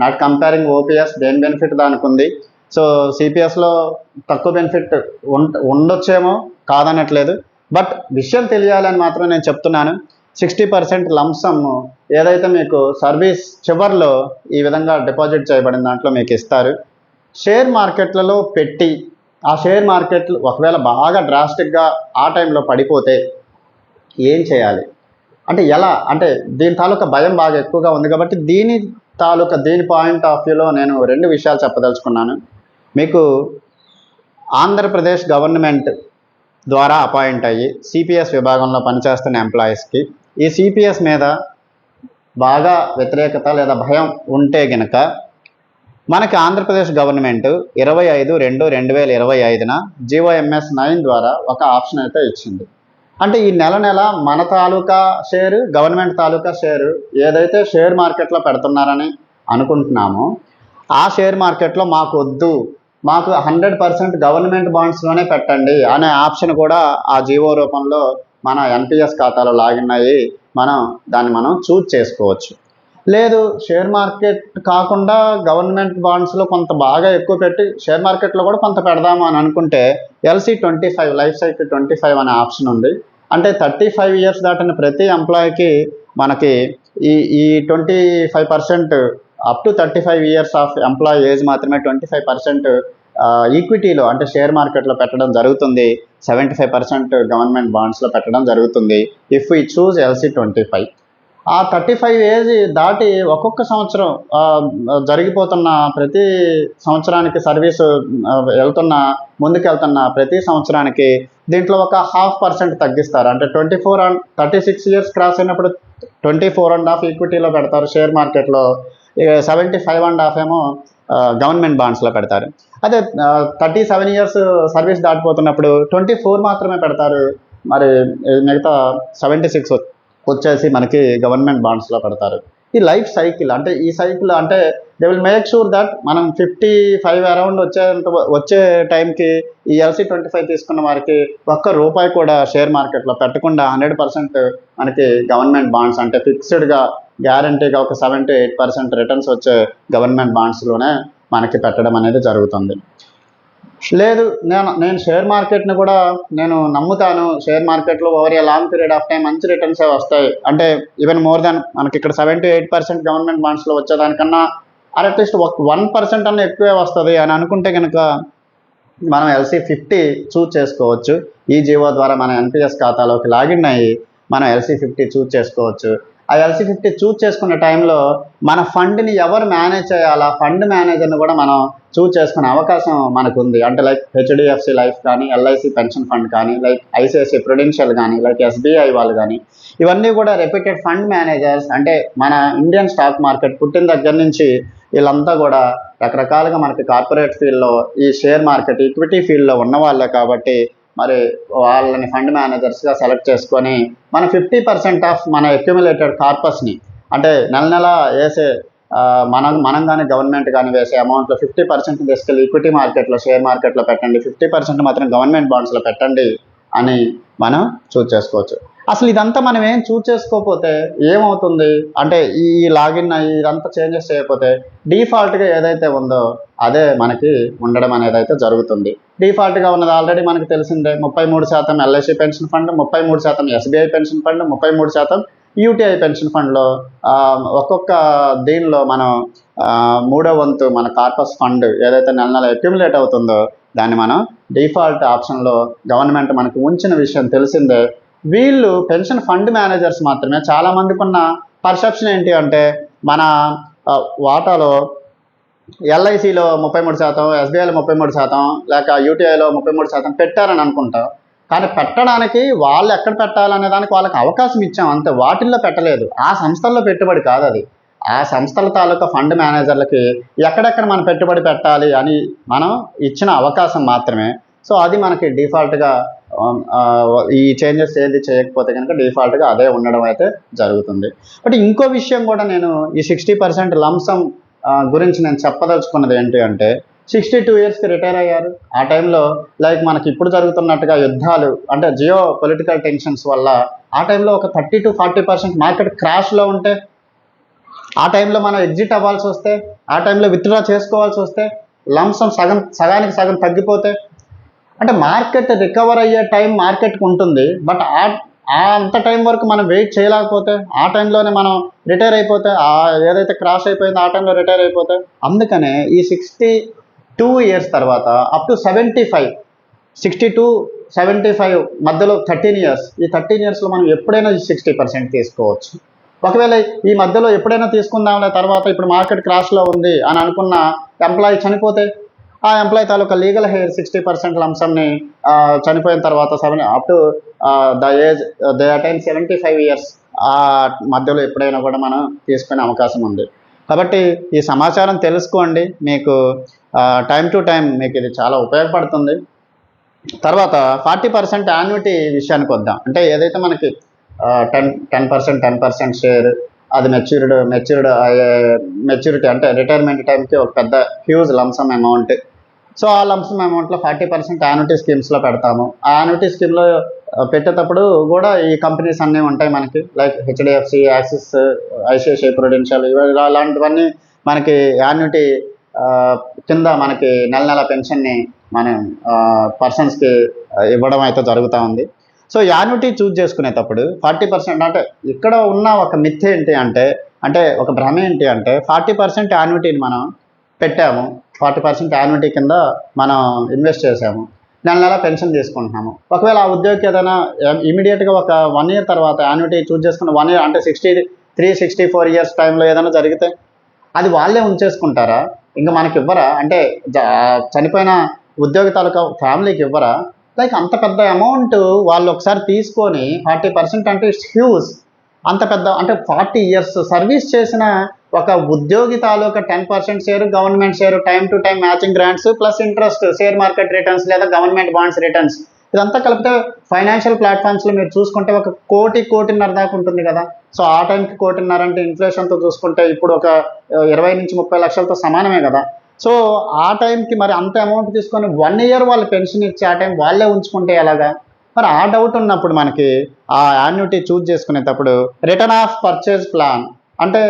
నాట్ కంపేరింగ్ ఓపీఎస్. దేని బెనిఫిట్ దానికి ఉంది. సో సిపిఎస్లో తక్కువ బెనిఫిట్ ఉండొచ్చేమో, కాదనట్లేదు. బట్ విషయం తెలియాలని మాత్రం నేను చెప్తున్నాను. 60% లంసమ్ ఏదైతే మీకు సర్వీస్ చివర్లో ఈ విధంగా డిపాజిట్ చేయబడిన దాంట్లో మీకు ఇస్తారు. షేర్ మార్కెట్లలో పెట్టి ఆ షేర్ మార్కెట్లు ఒకవేళ బాగా డ్రాస్టిక్గా ఆ టైంలో పడిపోతే ఏం చేయాలి అంటే ఎలా, అంటే దీని తాలూకా భయం బాగా ఎక్కువగా ఉంది కాబట్టి దీని పాయింట్ ఆఫ్ వ్యూలో నేను 2 విషయాలు చెప్పదలుచుకున్నాను. మీకు ఆంధ్రప్రదేశ్ గవర్నమెంట్ ద్వారా అపాయింట్ అయ్యి సిపిఎస్ విభాగంలో పనిచేస్తున్న ఎంప్లాయీస్కి ఈ సిపిఎస్ మీద బాగా వ్యతిరేకత లేదా భయం ఉంటే గనక మనకి ఆంధ్రప్రదేశ్ గవర్నమెంట్ 25/2/2025 GOMS 9 ద్వారా ఒక ఆప్షన్ అయితే ఇచ్చింది. అంటే ఈ నెల నెల మన తాలూకా షేరు, గవర్నమెంట్ తాలూకా షేరు ఏదైతే షేర్ మార్కెట్లో పెడుతున్నారని అనుకుంటున్నామో ఆ షేర్ మార్కెట్లో మాకు వద్దు, మాకు 100% గవర్నమెంట్ బాండ్స్లోనే పెట్టండి అనే ఆప్షన్ కూడా ఆ జీవో రూపంలో మన ఎన్పిఎస్ ఖాతాలో లాగిన్ అయ్యి మనం చూజ్ చేసుకోవచ్చు. లేదు షేర్ మార్కెట్ కాకుండా గవర్నమెంట్ బాండ్స్లో కొంత బాగా ఎక్కువ పెట్టి షేర్ మార్కెట్లో కూడా కొంత పెడదాము అని అనుకుంటే LC25 లైఫ్ సైకిల్ 25 అనే ఆప్షన్ ఉంది. అంటే 35 ఇయర్స్ దాటిన ప్రతి ఎంప్లాయీకి మనకి ఈ 25% up to 35 years of employee age మాత్రమే 25% ఈక్విటీలో అంటే షేర్ మార్కెట్లో పెట్టడం జరుగుతుంది. 75% గవర్నమెంట్ బాండ్స్లో పెట్టడం జరుగుతుంది. If we choose LC25. ఆ 35 ఏజ్ దాటి ఒక్కొక్క సంవత్సరం జరిగిపోతున్న ప్రతి సంవత్సరానికి సర్వీసు ముందుకెళ్తున్న ప్రతి సంవత్సరానికి దీంట్లో ఒక 0.5% తగ్గిస్తారు. అంటే 36 ఇయర్స్ క్రాస్ అయినప్పుడు 24.5 ఈక్విటీలో పెడతారు షేర్ మార్కెట్లో, 75.5 ఏమో గవర్నమెంట్ బాండ్స్లో పెడతారు. అదే 37 ఇయర్స్ సర్వీస్ దాటిపోతున్నప్పుడు 24 మాత్రమే పెడతారు. మరి మిగతా 76 వచ్చేసి మనకి గవర్నమెంట్ బాండ్స్లో పెడతారు. ఈ లైఫ్ సైకిల్ అంటే ఈ సైకిల్ అంటే they will make sure that మనం 55 అరౌండ్ వచ్చే టైంకి ఈ LC25 తీసుకున్న వారికి ₹1 కూడా షేర్ మార్కెట్లో పెట్టకుండా 100% మనకి గవర్నమెంట్ బాండ్స్ అంటే ఫిక్స్డ్గా గ్యారంటీగా ఒక 7 to 8% రిటర్న్స్ వచ్చే గవర్నమెంట్ బాండ్స్లోనే మనకి పెట్టడం అనేది జరుగుతుంది. లేదు నేను షేర్ మార్కెట్ని కూడా నేను నమ్ముతాను, షేర్ మార్కెట్లో over a long period of time మంచి రిటర్న్సే వస్తాయి, అంటే ఈవెన్ మోర్ దాన్ మనకి ఇక్కడ 7 to 8% గవర్నమెంట్ బాండ్స్లో వచ్చేదానికన్నా అట్లీస్ట్ 1% అన్న ఎక్కువే వస్తుంది అని అనుకుంటే కనుక మనం LC50 చూజ్ చేసుకోవచ్చు. ఈ జీవో ద్వారా మన ఎన్పిఎస్ ఖాతాలోకి లాగిన్ అయ్యి మనం LC50 చూజ్ చేసుకోవచ్చు. ఆ LC50 చూజ్ చేసుకునే టైంలో మన ఫండ్ని ఎవరు మేనేజ్ చేయాలా, ఫండ్ మేనేజర్ని కూడా మనం చూజ్ చేసుకునే అవకాశం మనకు ఉంది. అంటే లైక్ HDFC లైఫ్ కానీ, LIC పెన్షన్ ఫండ్ కానీ, లైక్ ICICI ప్రుడెన్షియల్ కానీ, లైక్ SBI వాళ్ళు కానీ, ఇవన్నీ కూడా రెప్యూటెడ్ ఫండ్ మేనేజర్స్. అంటే మన ఇండియన్ స్టాక్ మార్కెట్ పుట్టిన దగ్గర నుంచి వీళ్ళంతా కూడా రకరకాలుగా మనకి కార్పొరేట్ ఫీల్డ్లో ఈ షేర్ మార్కెట్ ఈక్విటీ ఫీల్డ్లో ఉన్న వాళ్ళే కాబట్టి మరి వాళ్ళని ఫండ్ మేనేజర్స్గా సెలెక్ట్ చేసుకొని మన 50% ఆఫ్ మన అక్యుములేటెడ్ కార్పస్ని అంటే నెల నెల వేసే మనం కానీ గవర్నమెంట్ కానీ వేసే అమౌంట్లో 50% తీసుకెళ్ళి ఈక్విటీ మార్కెట్లో షేర్ మార్కెట్లో పెట్టండి, 50% మాత్రం గవర్నమెంట్ బాండ్స్లో పెట్టండి అని మనం చూజ్ చేసుకోవచ్చు. అసలు ఇదంతా మనం ఏం చూస్ చేసుకోకపోతే ఏమవుతుంది అంటే ఈ లాగిన్ అయ్యి ఇదంతా చేంజెస్ చేయకపోతే డిఫాల్ట్గా ఏదైతే ఉందో అదే మనకి ఉండడం అనేది అయితే జరుగుతుంది. డిఫాల్ట్గా ఉన్నది ఆల్రెడీ మనకి తెలిసిందే, 33% LIC pension fund, 33% SBI pension fund, 33% UTI pension ఫండ్లో ఒక్కొక్క దీనిలో మనం మూడో వంతు మన కార్పస్ ఫండ్ ఏదైతే నెల నెల అక్యుములేట్ అవుతుందో దాన్ని మనం డిఫాల్ట్ ఆప్షన్లో గవర్నమెంట్ మనకు ఉంచిన విషయం తెలిసిందే. వీళ్ళు పెన్షన్ ఫండ్ మేనేజర్స్ మాత్రమే. చాలామందికి ఉన్న పర్సెప్షన్ ఏంటి అంటే మన వాటాలో ఎల్ఐసిలో 33%, ఎస్బీఐలో 33%, లేక యూటీఐలో 33% పెట్టారని అనుకుంటాం. కానీ పెట్టడానికి వాళ్ళు ఎక్కడ పెట్టాలనే దానికి వాళ్ళకి అవకాశం ఇచ్చాం అంతే, వాటిల్లో పెట్టలేదు. ఆ సంస్థల్లో పెట్టుబడి కాదు అది, ఆ సంస్థల తాలూకా ఫండ్ మేనేజర్లకి ఎక్కడెక్కడ మనం పెట్టుబడి పెట్టాలి అని మనం ఇచ్చిన అవకాశం మాత్రమే. సో అది మనకి డిఫాల్ట్గా ఈ చేంజెస్ ఏది చేయకపోతే కనుక డిఫాల్ట్గా అదే ఉండడం అయితే జరుగుతుంది. బట్ ఇంకో విషయం కూడా నేను ఈ 60% లంసమ్ గురించి నేను చెప్పదలుచుకున్నది ఏంటి అంటే 62 ఇయర్స్కి రిటైర్ అయ్యారు. ఆ టైంలో లైక్ మనకి ఇప్పుడు జరుగుతున్నట్టుగా యుద్ధాలు అంటే జియో పొలిటికల్ టెన్షన్స్ వల్ల ఆ టైంలో ఒక 30 to 40% మార్కెట్ క్రాష్లో ఉంటే, ఆ టైంలో మనం ఎగ్జిట్ అవ్వాల్సి వస్తే, ఆ టైంలో విత్డ్రా చేసుకోవాల్సి వస్తే, లంసమ్ సగానికి సగం తగ్గిపోతే, అంటే మార్కెట్ రికవర్ అయ్యే టైం మార్కెట్కి ఉంటుంది. బట్ అంత టైం వరకు మనం వెయిట్ చేయలేకపోతే, ఆ టైంలోనే మనం రిటైర్ అయిపోతే, ఏదైతే క్రాష్ అయిపోయిందో ఆ టైంలో రిటైర్ అయిపోతే, అందుకనే ఈ 62 ఇయర్స్ తర్వాత అప్ టు 75, 62, 75 మధ్యలో 13 ఇయర్స్, ఈ 13 ఇయర్స్లో మనం ఎప్పుడైనా 60% తీసుకోవచ్చు. ఒకవేళ ఈ మధ్యలో ఎప్పుడైనా తీసుకుందాంలే తర్వాత ఇప్పుడు మార్కెట్ క్రాష్లో ఉంది అని అనుకున్న ఎంప్లాయీ చనిపోతే, ఆ ఎంప్లాయీ తాలూకా లీగల్ హెయిర్ 60% లంసమ్ని చనిపోయిన తర్వాత up to the age they attain 75 years ఆ మధ్యలో ఎప్పుడైనా కూడా మనం తీసుకునే అవకాశం ఉంది. కాబట్టి ఈ సమాచారం తెలుసుకోండి, మీకు టైం టు టైం మీకు ఇది చాలా ఉపయోగపడుతుంది. తర్వాత 40% యాన్యుటీ విషయానికి వద్దాం. అంటే ఏదైతే మనకి 10% షేర్ అది మెచ్యూరిటీ అంటే రిటైర్మెంట్ టైంకి ఒక పెద్ద హ్యూజ్ లంసమ్ అమౌంట్. సో ఆ లంసమ్ అమౌంట్లో 40% యాన్యుటీ స్కీమ్స్లో పెడతాము. ఆ యాన్యుటీ స్కీమ్లో పెట్టేటప్పుడు కూడా ఈ కంపెనీస్ అన్నీ ఉంటాయి మనకి, like HDFC, axis, ICICI Prudential, ఇలాంటివన్నీ మనకి యాన్యుటీ కింద మనకి నెల నెల పెన్షన్ని మనం పర్సన్స్కి ఇవ్వడం అయితే జరుగుతూ ఉంది. సో యాన్యుటీ చూజ్ చేసుకునేటప్పుడు 40% అంటే ఇక్కడ ఉన్న ఒక మిత్ ఏంటి అంటే ఒక భ్రమ ఏంటి అంటే 40% యాన్యుటీని మనం పెట్టాము, 40% యాన్యుటీ కింద మనం ఇన్వెస్ట్ చేసాము, నెల నెల పెన్షన్ తీసుకుంటున్నాము. ఒకవేళ ఆ ఉద్యోగికి ఏదైనా ఇమీడియట్గా ఒక 1 year తర్వాత యాన్యుటీ చూజ్ చేసుకున్న 1 year అంటే 63-64 ఇయర్స్ టైంలో ఏదైనా జరిగితే అది వాళ్ళే ఉంచేసుకుంటారా, ఇంకా మనకి ఇవ్వరా? అంటే చనిపోయిన ఉద్యోగి తాలూకా ఫ్యామిలీకి ఇవ్వరా? లైక్ అంత పెద్ద అమౌంట్ వాళ్ళు ఒకసారి తీసుకొని 40% అంటే ఇట్స్ హ్యూజ్. అంత పెద్ద అంటే 40 years సర్వీస్ చేసిన ఒక ఉద్యోగి తాలూకా 10% share government share, time to time matching grants plus interest, share market returns లేదా గవర్నమెంట్ బాండ్స్ రిటర్న్స్, ఇదంతా కలిపితే ఫైనాన్షియల్ ప్లాట్ఫామ్స్లో మీరు చూసుకుంటే ఒక 1.5 దాకా ఉంటుంది కదా. సో ఆ టైంకి 1.5 అంటే ఇన్ఫ్లేషన్తో చూసుకుంటే ఇప్పుడు ఒక 20 నుంచి 30 లక్షలతో సమానమే కదా. సో ఆ టైంకి మరి అంత అమౌంట్ తీసుకొని 1 year వాళ్ళు పెన్షన్ ఇచ్చి ఆ టైం వాళ్ళే ఉంచుకుంటే ఎలాగా? మరి ఆ డౌట్ ఉన్నప్పుడు మనకి ఆ యాన్యుటీ చూజ్ చేసుకునేటప్పుడు రిటర్న్ ఆఫ్ పర్చేజ్ ప్లాన్ అంటే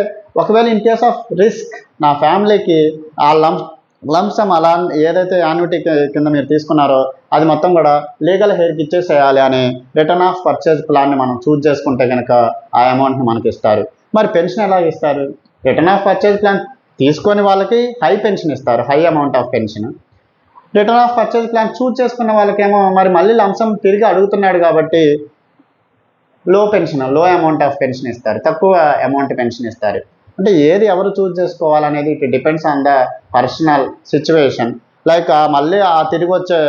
ఒకవేళ ఇన్ కేస్ ఆఫ్ రిస్క్ నా ఫ్యామిలీకి ఆ లంసమ్ అలా ఏదైతే యాన్యుటీ కింద మీరు తీసుకున్నారో అది మొత్తం కూడా లీగల్ హెయిర్కి ఇచ్చేసేయాలి అని రిటర్న్ ఆఫ్ పర్చేజ్ ప్లాన్ని మనం చూజ్ చేసుకుంటే కనుక ఆ అమౌంట్ని మనకి ఇస్తారు. మరి పెన్షన్ ఎలా ఇస్తారు? రిటర్న్ ఆఫ్ పర్చేజ్ ప్లాన్ తీసుకొని వాళ్ళకి హై పెన్షన్ ఇస్తారు, high amount of pension. Return of purchase plan choose చేసుకున్న వాళ్ళకేమో మరి మళ్ళీ లంసమ్ తిరిగి అడుగుతున్నాడు కాబట్టి లో అమౌంట్ ఆఫ్ పెన్షన్ ఇస్తారు, తక్కువ అమౌంట్ పెన్షన్ ఇస్తారు. అంటే ఏది ఎవరు చూజ్ చేసుకోవాలనేది it depends on the personal situation. Like మళ్ళీ ఆ తిరిగి వచ్చే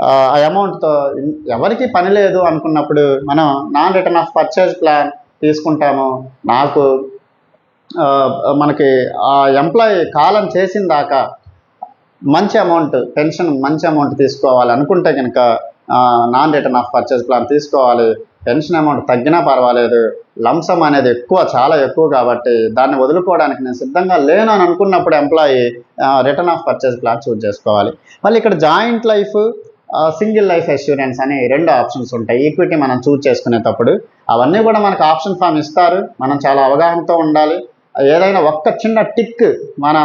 ఆ అమౌంట్తో ఎవరికి పని లేదు అనుకున్నప్పుడు మనం non return of purchase plan తీసుకుంటాము. మనకి ఆ ఎంప్లాయీ కాలం చేసిన దాకా మంచి అమౌంట్ పెన్షన్ మంచి అమౌంట్ తీసుకోవాలి అనుకుంటే కనుక non return of purchase plan తీసుకోవాలి. పెన్షన్ అమౌంట్ తగ్గినా పర్వాలేదు, లంసమ్ అనేది చాలా ఎక్కువ కాబట్టి దాన్ని వదులుకోవడానికి నేను సిద్ధంగా లేను అని అనుకున్నప్పుడు employee return of purchase plan choose చేసుకోవాలి. మళ్ళీ ఇక్కడ joint life single life assurance అని 2 ఆప్షన్స్ ఉంటాయి ఈక్విటీ మనం చూజ్ చేసుకునేటప్పుడు. అవన్నీ కూడా మనకు ఆప్షన్ ఫామ్ ఇస్తారు. మనం చాలా అవగాహనతో ఉండాలి. ఏదైనా ఒక్క చిన్న టిక్ మన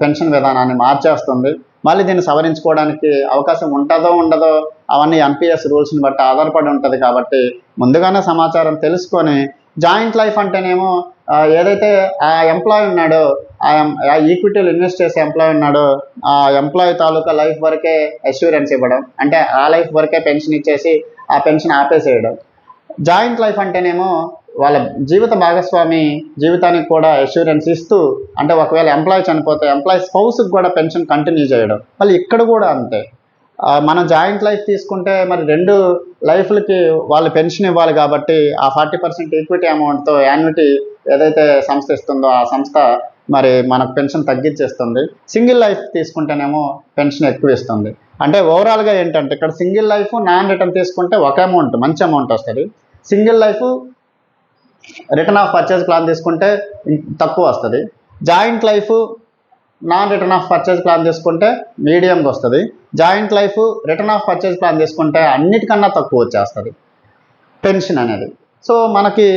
పెన్షన్ విధానాన్ని మార్చేస్తుంది. మళ్ళీ దీన్ని సవరించుకోవడానికి అవకాశం ఉంటుందో ఉండదో అవన్నీ ఎన్పిఎస్ రూల్స్ని బట్టి ఆధారపడి ఉంటుంది. కాబట్టి ముందుగానే సమాచారం తెలుసుకొని జాయింట్ లైఫ్ అంటేనేమో ఏదైతే ఆ ఎంప్లాయ్ ఉన్నాడో ఆ ఈక్విటీలు ఇన్వెస్ట్ చేసే ఎంప్లాయ్ ఉన్నాడో ఆ ఎంప్లాయ్ తాలూకా లైఫ్ వరకే అష్యూరెన్స్ ఇవ్వడం, అంటే ఆ లైఫ్ వరకే పెన్షన్ ఇచ్చేసి ఆ పెన్షన్ ఆపేసేయడం. జాయింట్ లైఫ్ అంటేనేమో వాళ్ళ జీవిత భాగస్వామి జీవితానికి కూడా అష్యూరెన్స్ ఇస్తూ, అంటే ఒకవేళ ఎంప్లాయ్ చనిపోతే ఎంప్లాయ్ స్పౌస్కి కూడా పెన్షన్ కంటిన్యూ చేయడం. మళ్ళీ ఇక్కడ కూడా అంతే. మనం జాయింట్ లైఫ్ తీసుకుంటే మరి 2 లైఫ్లకి వాళ్ళు పెన్షన్ ఇవ్వాలి కాబట్టి ఆ 40% ఈక్విటీ అమౌంట్తో యాన్యుటీ ఏదైతే సంస్థ ఇస్తుందో ఆ సంస్థ మరి మనకు పెన్షన్ తగ్గించేస్తుంది. సింగిల్ లైఫ్ తీసుకుంటేనేమో పెన్షన్ ఎక్కువ ఇస్తుంది. అంటే ఓవరాల్గా ఏంటంటే ఇక్కడ సింగిల్ లైఫ్ నాన్ రిటర్న్ తీసుకుంటే ఒక అమౌంట్ మంచి అమౌంట్ వస్తుంది. Single life return of purchase plan తీసుకుంటే తక్కువ వస్తుంది. Joint life non return of purchase plan తీసుకుంటే మీడియంగా వస్తుంది. Joint life return of purchase plan తీసుకుంటే అన్నిటికన్నా తక్కువ వచ్చేస్తుంది పెన్షన్ అనేది. సో మనకి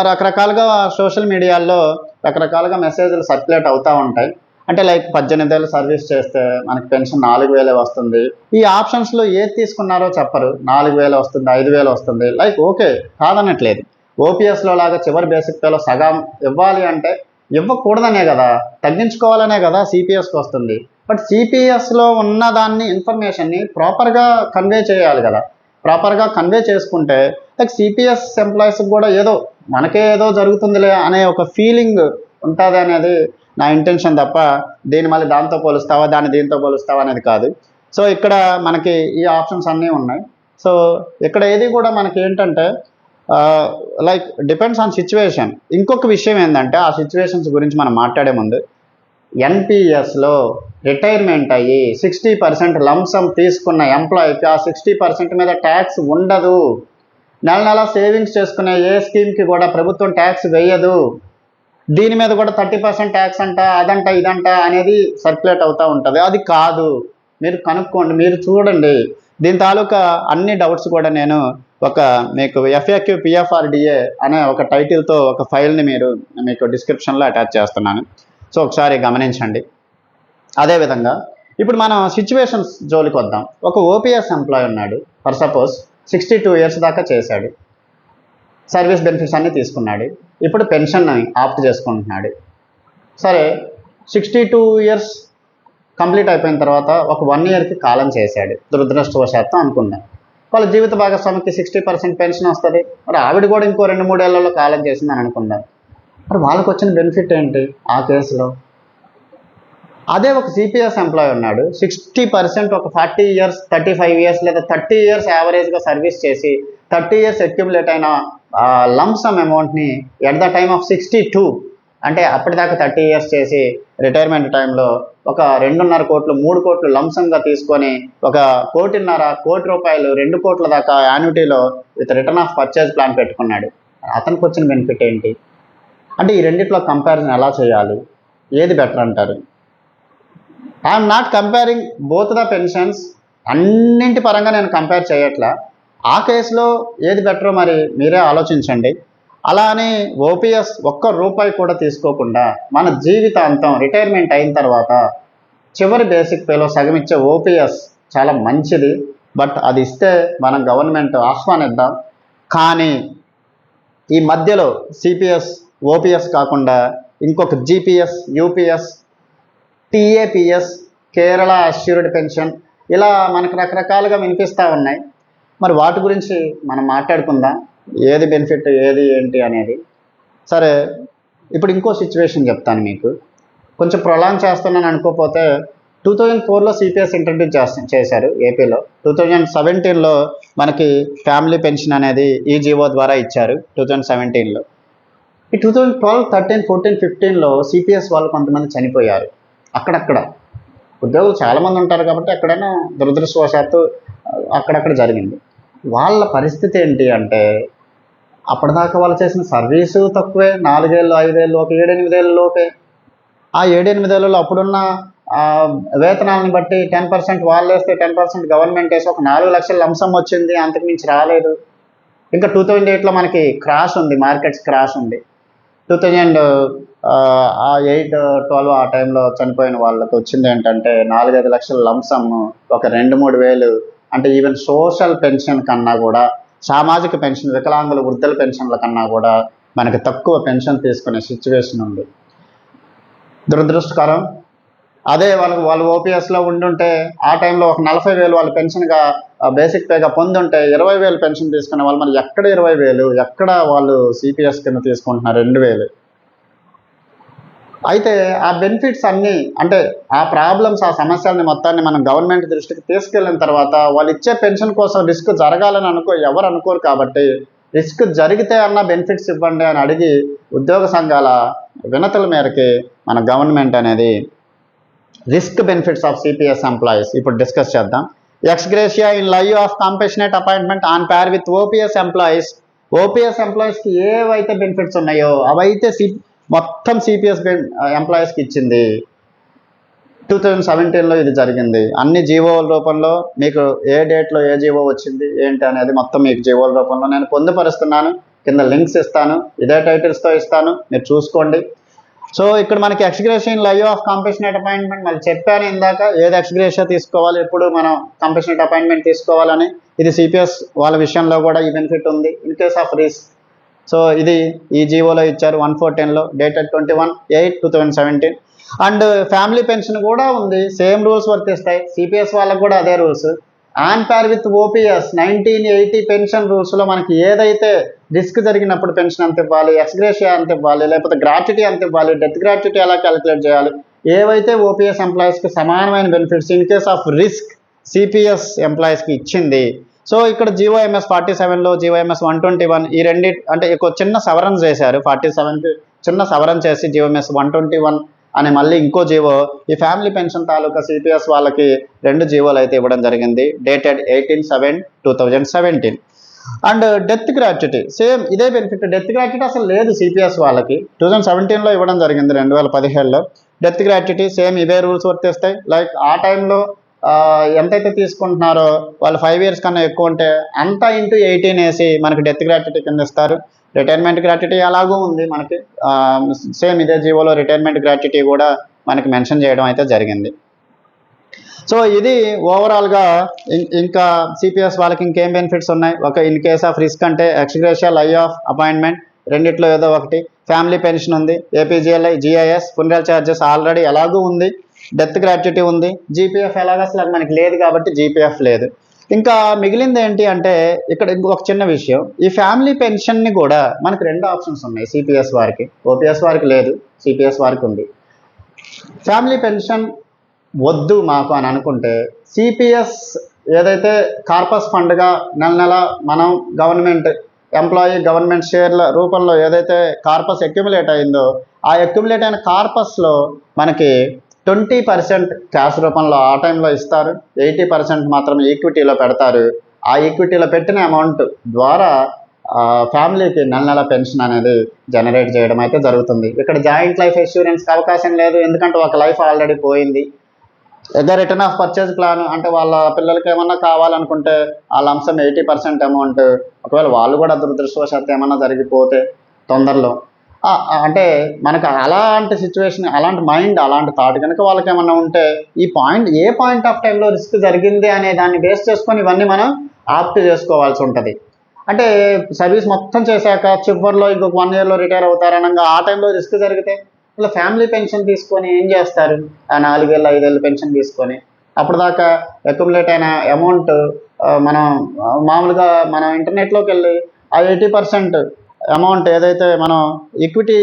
రకరకాలుగా సోషల్ మీడియాల్లో రకరకాలుగా మెసేజ్లు సర్క్యులేట్ అవుతూ ఉంటాయి. అంటే లైక్ 18 ఏళ్ళు సర్వీస్ చేస్తే మనకి పెన్షన్ 4,000 వస్తుంది. ఈ ఆప్షన్స్లో ఏది తీసుకున్నారో చెప్పరు. 4,000 వస్తుంది, 5,000 వస్తుంది. లైక్ ఓకే, కాదనట్లేదు. ఓపీఎస్లో లాగా చివరి బేసిక్ పేలో సగం ఇవ్వాలి అంటే ఇవ్వకూడదనే కదా, తగ్గించుకోవాలనే కదా సిపిఎస్కి వస్తుంది. బట్ సిపిఎస్లో ఉన్న దాన్ని ఇన్ఫర్మేషన్ని ప్రాపర్గా కన్వే చేయాలి కదా. ప్రాపర్గా కన్వే చేసుకుంటే లైక్ సిపిఎస్ ఎంప్లాయీస్కి కూడా ఏదో మనకే ఏదో జరుగుతుందిలే అనే ఒక ఫీలింగ్ ఉంటుంది అనేది నా ఇంటెన్షన్ తప్ప దీన్ని మళ్ళీ దాంతో పోలుస్తావా దాన్ని దీంతో పోలుస్తావా అనేది కాదు. సో ఇక్కడ మనకి ఈ ఆప్షన్స్ అన్నీ ఉన్నాయి. సో ఇక్కడ ఏది కూడా మనకి ఏంటంటే లైక్ డిపెండ్స్ ఆన్ సిచ్యువేషన్. ఇంకొక విషయం ఏంటంటే ఆ సిచ్యువేషన్స్ గురించి మనం మాట్లాడే ముందు ఎన్పిఎస్లో రిటైర్మెంట్ అయ్యి 60% లంసమ్ తీసుకున్న ఎంప్లాయీకి ఆ 60% మీద ట్యాక్స్ ఉండదు. నెల నెల సేవింగ్స్ చేసుకునే ఏ స్కీమ్కి కూడా ప్రభుత్వం ట్యాక్స్ వేయదు. దీని మీద కూడా 30% ట్యాక్స్ అంట, అదంట ఇదంట అనేది సర్క్యులేట్ అవుతూ ఉంటుంది. అది కాదు. మీరు కనుక్కోండి, మీరు చూడండి. దీని తాలూకా అన్ని డౌట్స్ కూడా నేను ఒక మీకు ఎఫ్ఏక్యూ పిఎఫ్ఆర్డిఏ అనే ఒక టైటిల్తో ఒక ఫైల్ని మీకు డిస్క్రిప్షన్లో అటాచ్ చేస్తున్నాను. సో ఒకసారి గమనించండి. అదేవిధంగా ఇప్పుడు మనం సిచ్యువేషన్స్ జోలికి వద్దాం. ఒక ఓపీఎస్ ఎంప్లాయ్ ఉన్నాడు. ఫర్ సపోజ్ 62 ఇయర్స్ దాకా చేశాడు, సర్వీస్ బెనిఫిట్స్ అన్నీ తీసుకున్నాడు. ఇప్పుడు పెన్షన్ ఆప్ట్ చేసుకుంటున్నాడు. సరే, 62 ఇయర్స్ కంప్లీట్ అయిపోయిన తర్వాత ఒక 1 ఇయర్కి కాలం చేశాడు దురదృష్టవశాత్తు అనుకుందాం. వాళ్ళ జీవిత భాగస్వామికి 60% పెన్షన్ వస్తుంది. మరి ఆవిడ కూడా ఇంకో 2-3 ఏళ్లలో కాలం చేసిందని అనుకుందాం. మరి వాళ్ళకు వచ్చిన బెనిఫిట్ ఏంటి ఆ కేసులో? అదే ఒక సిపిఎస్ ఎంప్లాయ్ ఉన్నాడు, 60% ఒక 40 ఇయర్స్ 35 ఇయర్స్ లేదా 30 ఇయర్స్ యావరేజ్గా సర్వీస్ చేసి 30 ఇయర్స్ అక్యుములేట్ అయిన లంసమ్ అమౌంట్ని ఎట్ ద టైమ్ ఆఫ్ 62 అంటే అప్పటిదాకా 30 ఇయర్స్ చేసి రిటైర్మెంట్ టైంలో ఒక 2.5 కోట్లు 3 కోట్లు లంసంగా తీసుకొని ఒక 1.5 కోటి రూపాయలు 2 కోట్ల దాకా యాన్యుటీలో with return of purchase plan పెట్టుకున్నాడు. అతనికి వచ్చిన బెనిఫిట్ ఏంటి? అంటే ఈ రెండిట్లో కంపారిజన్ ఎలా చేయాలి, ఏది బెటర్ అంటారు? I'm not comparing both the pensions. అన్నింటి పరంగా నేను కంపేర్ చేయట్లా. ఆ కేసులో ఏది బెటరో మరి మీరే ఆలోచించండి. అలా అని ఓపీఎస్ ఒక్క రూపాయి కూడా తీసుకోకుండా మన జీవితాంతం రిటైర్మెంట్ అయిన తర్వాత చివరి బేసిక్ పేలో సగం ఇచ్చే ఓపీఎస్ చాలా మంచిది. బట్ అది ఇస్తే మనం గవర్నమెంట్ ఆహ్వానిద్దాం. కానీ ఈ మధ్యలో సిపిఎస్ ఓపీఎస్ కాకుండా ఇంకొక GPS, UPS, TAPS, Kerala assured pension ఇలా మనకు రకరకాలుగా వినిపిస్తూ ఉన్నాయి. మరి వాటి గురించి మనం మాట్లాడుకుందాం, ఏది బెనిఫిట్ ఏది ఏంటి అనేది. సరే, ఇప్పుడు ఇంకో సిచ్యువేషన్ చెప్తాను మీకు. కొంచెం ప్రొలాంగ్ చేస్తున్నాను అనుకోకపోతే 2004లో సిపిఎస్ ఇంట్రడ్యూస్ చేశారు ఏపీలో. 2017లో మనకి ఫ్యామిలీ పెన్షన్ అనేది ఈ జీవో ద్వారా ఇచ్చారు 2017లో. ఈ 2012, 13, 14, 15లో సిపిఎస్ వాళ్ళు కొంతమంది చనిపోయారు. అక్కడక్కడ ఉద్యోగులు చాలామంది ఉంటారు కాబట్టి ఎక్కడైనా దురదృష్టవశాత్తు అక్కడక్కడ జరిగింది. వాళ్ళ పరిస్థితి ఏంటి అంటే అప్పటిదాకా వాళ్ళు చేసిన సర్వీసు తక్కువే, 4 ఏళ్ళు 5 ఏళ్ళు ఒక 7-8 ఏళ్ళ లోపే. ఆ 7-8 ఏళ్ళలో అప్పుడున్న వేతనాలను బట్టి 10% వాళ్ళు వేస్తే 10% గవర్నమెంట్ వేసి ఒక 4 లక్షల లంసం వచ్చింది, అంతకు మించి రాలేదు. ఇంకా 2008లో మనకి క్రాష్ ఉంది, మార్కెట్స్ క్రాష్ ఉంది. 2008, 12 ఆ టైంలో చనిపోయిన వాళ్ళకి వచ్చింది ఏంటంటే 4-5 లక్షల లంసమ్, ఒక 2-3 వేలు. అంటే ఈవెన్ సోషల్ పెన్షన్ కన్నా కూడా, సామాజిక పెన్షన్, వికలాంగుల వృద్ధుల పెన్షన్ల కన్నా కూడా మనకి తక్కువ పెన్షన్ తీసుకునే సిచ్యువేషన్ ఉంది. దురదృష్టకరం. అదే వాళ్ళు ఓపీఎస్లో ఉండుంటే ఆ టైంలో ఒక 40,000 వాళ్ళు పెన్షన్గా బేసిక్ పేగా పొందుంటే 20,000 పెన్షన్ తీసుకునే వాళ్ళు మరి ఎక్కడ 20,000, ఎక్కడ వాళ్ళు సిపిఎస్ కింద తీసుకుంటున్నారు 2,000. అయితే ఆ బెనిఫిట్స్ అన్నీ, అంటే ఆ ప్రాబ్లమ్స్, ఆ సమస్యలని మొత్తాన్ని మనం గవర్నమెంట్ దృష్టికి తీసుకెళ్ళిన తర్వాత వాళ్ళు ఇచ్చే పెన్షన్ కోసం రిస్క్ జరగాలని ఎవరు అనుకోరు. కాబట్టి రిస్క్ జరిగితే అన్న బెనిఫిట్స్ ఇవ్వండి అని అడిగి ఉద్యోగ సంఘాల వినతుల మేరకి మన గవర్నమెంట్ అనేది risk benefits of CPS employees ఇప్పుడు డిస్కస్ చేద్దాం. Ex gratia in lieu of compassionate appointment on par with OPS employees. OPS ఎంప్లాయీస్కి ఏవైతే బెనిఫిట్స్ ఉన్నాయో అవైతే మొత్తం సిపిఎస్ ఎంప్లాయీస్కి ఇచ్చింది. 2017లో ఇది జరిగింది. అన్ని జీవోల రూపంలో మీకు ఏ డేట్లో ఏ జీవో వచ్చింది ఏంటి అనేది మొత్తం మీకు జీవోల రూపంలో నేను పొందుపరుస్తున్నాను. కింద లింక్స్ ఇస్తాను, ఇదే టైటిల్స్తో ఇస్తాను, మీరు చూసుకోండి. సో ఇక్కడ మనకి ex gratia in lieu of compassionate appointment మళ్ళీ చెప్పాను ఇందాక, ఏది ఎక్స్గ్రేషియా తీసుకోవాలి, ఎప్పుడు మనం కాంపెషనేట్ అపాయింట్మెంట్ తీసుకోవాలని. ఇది సిపిఎస్ వాళ్ళ విషయంలో కూడా ఈ బెనిఫిట్ ఉంది in case of risk. So ఇది ఈ జీవోలో ఇచ్చారు 1410లో, డేటెడ్ 21/8/2017. అండ్ ఫ్యామిలీ పెన్షన్ కూడా ఉంది, సేమ్ రూల్స్ వర్తిస్తాయి. సిపిఎస్ వాళ్ళకు కూడా అదే రూల్స్. On par with OPS 1980 pension రూల్స్లో మనకి ఏదైతే రిస్క్ జరిగినప్పుడు పెన్షన్ ఎంత ఇవ్వాలి, ఎక్స్గ్రేషియా ఎంత ఇవ్వాలి, లేకపోతే గ్రాట్యుటీ ఎంత ఇవ్వాలి, డెత్ గ్రాట్యుటీ ఎలా క్యాలిక్యులేట్ చేయాలి, ఏవైతే ఓపీఎస్ ఎంప్లాయీస్కి సమానమైన benefits in case of risk CPS ఎంప్లాయీస్కి ఇచ్చింది. సో ఇక్కడ జీవోఎంఎస్ 47లో, జీవోఎంఎస్ 121 ఈ రెండి అంటే ఒక చిన్న సవరణ చేశారు. 47కి చిన్న సవరణ చేసి జీవోఎంఎస్ 121 అని మళ్ళీ ఇంకో జీవో ఈ ఫ్యామిలీ పెన్షన్ తాలూకా సిపిఎస్ వాళ్ళకి 2 జీవోలు అయితే ఇవ్వడం జరిగింది, dated 18/7/2017. And death gratuity same ఇదే బెనిఫిట్. డెత్ గ్రాట్యుటీ అసలు లేదు సిపిఎస్ వాళ్ళకి, 2017లో ఇవ్వడం జరిగింది, 2017లో. డెత్ గ్రాట్యుటీ సేమ్ ఇవే రూల్స్ వర్తిస్తాయి. లైక్ ఆ టైంలో ఎంతైతే తీసుకుంటున్నారో వాళ్ళు 5 years కన్నా ఎక్కువ ఉంటే అంతా ఇంటూ 18 వేసి మనకి డెత్ గ్రాట్యుటీ కింద ఇస్తారు. రిటైర్మెంట్ గ్రాట్యుటీ అలాగూ ఉంది మనకి, సేమ్ ఇదే జీవోలో రిటైర్మెంట్ గ్రాట్యుటీ కూడా మనకి మెన్షన్ చేయడం అయితే జరిగింది. సో ఇది ఓవరాల్గా. ఇంకా సిపిఎస్ వాళ్ళకి ఇంకేం బెనిఫిట్స్ ఉన్నాయి, ఒక ఇన్ కేస్ ఆఫ్ రిస్క్ అంటే ఎక్స్గ్రేషియా లైవ్ ఆఫ్ అపాయింట్మెంట్, రెండిట్లో ఏదో ఒకటి. ఫ్యామిలీ పెన్షన్ ఉంది, ఏపీజీఎల్ఐ, జిఐఎస్, ఫునరల్ ఛార్జెస్ ఆల్రెడీ ఎలాగూ ఉంది, డెత్ గ్రాట్యుటీ ఉంది, జీపీఎఫ్ ఎలాగ అసలు మనకి లేదు కాబట్టి జీపీఎఫ్ లేదు. ఇంకా మిగిలింది ఏంటి అంటే ఇక్కడ ఇంకొక చిన్న విషయం, ఈ ఫ్యామిలీ పెన్షన్ని కూడా మనకి 2 ఆప్షన్స్ ఉన్నాయి సిపిఎస్ వారికి. ఓపీఎస్ వారికి లేదు, సిపిఎస్ వారికి ఉంది. ఫ్యామిలీ పెన్షన్ వద్దు మాకు అని అనుకుంటే సిపిఎస్ ఏదైతే కార్పస్ ఫండ్గా నెల మనం గవర్నమెంట్ ఎంప్లాయీ గవర్నమెంట్ షేర్ల రూపంలో ఏదైతే కార్పస్ అక్యుములేట్ అయిందో ఆ అక్యుములేట్ అయిన కార్పస్లో మనకి 20% క్యాష్ రూపంలో ఆ టైంలో ఇస్తారు, 80% మాత్రం ఈక్విటీలో పెడతారు. ఆ ఈక్విటీలో పెట్టిన అమౌంట్ ద్వారా ఫ్యామిలీకి నెల పెన్షన్ అనేది జనరేట్ చేయడం అయితే జరుగుతుంది. ఇక్కడ జాయింట్ లైఫ్ ఇన్సూరెన్స్కి అవకాశం లేదు, ఎందుకంటే ఒక లైఫ్ ఆల్రెడీ పోయింది. ఏదో రిటర్న్ ఆఫ్ పర్చేజ్ ప్లాన్ అంటే వాళ్ళ పిల్లలకి ఏమన్నా కావాలనుకుంటే ఆ లంసం 80% అమౌంట్, ఒకవేళ వాళ్ళు కూడా దురదృష్టవశాత్తు ఏమన్నా జరిగిపోతే తొందరలో అంటే మనకు అలాంటి సిచ్యువేషన్, అలాంటి మైండ్, అలాంటి థాట్ కనుక వాళ్ళకి ఏమన్నా ఉంటే ఏ పాయింట్ ఆఫ్ టైంలో రిస్క్ జరిగింది అనే దాన్ని బేస్ చేసుకొని ఇవన్నీ మనం ఆప్ట్ చేసుకోవాల్సి ఉంటుంది. అంటే సర్వీస్ మొత్తం చేశాక చివరిలో ఇంకొక 1 yearలో రిటైర్ అవుతారనగా ఆ టైంలో రిస్క్ జరిగితే ఇలా ఫ్యామిలీ పెన్షన్ తీసుకొని ఏం చేస్తారు, ఆ 4 ఏళ్ళు 5 ఏళ్ళు పెన్షన్ తీసుకొని అప్పుడు దాకా అక్యుములేట్ అయిన అమౌంట్ మనం మామూలుగా మనం ఇంటర్నెట్లోకి వెళ్ళి ఆ 80% అమౌంట్ ఏదైతే మనం ఈక్విటీ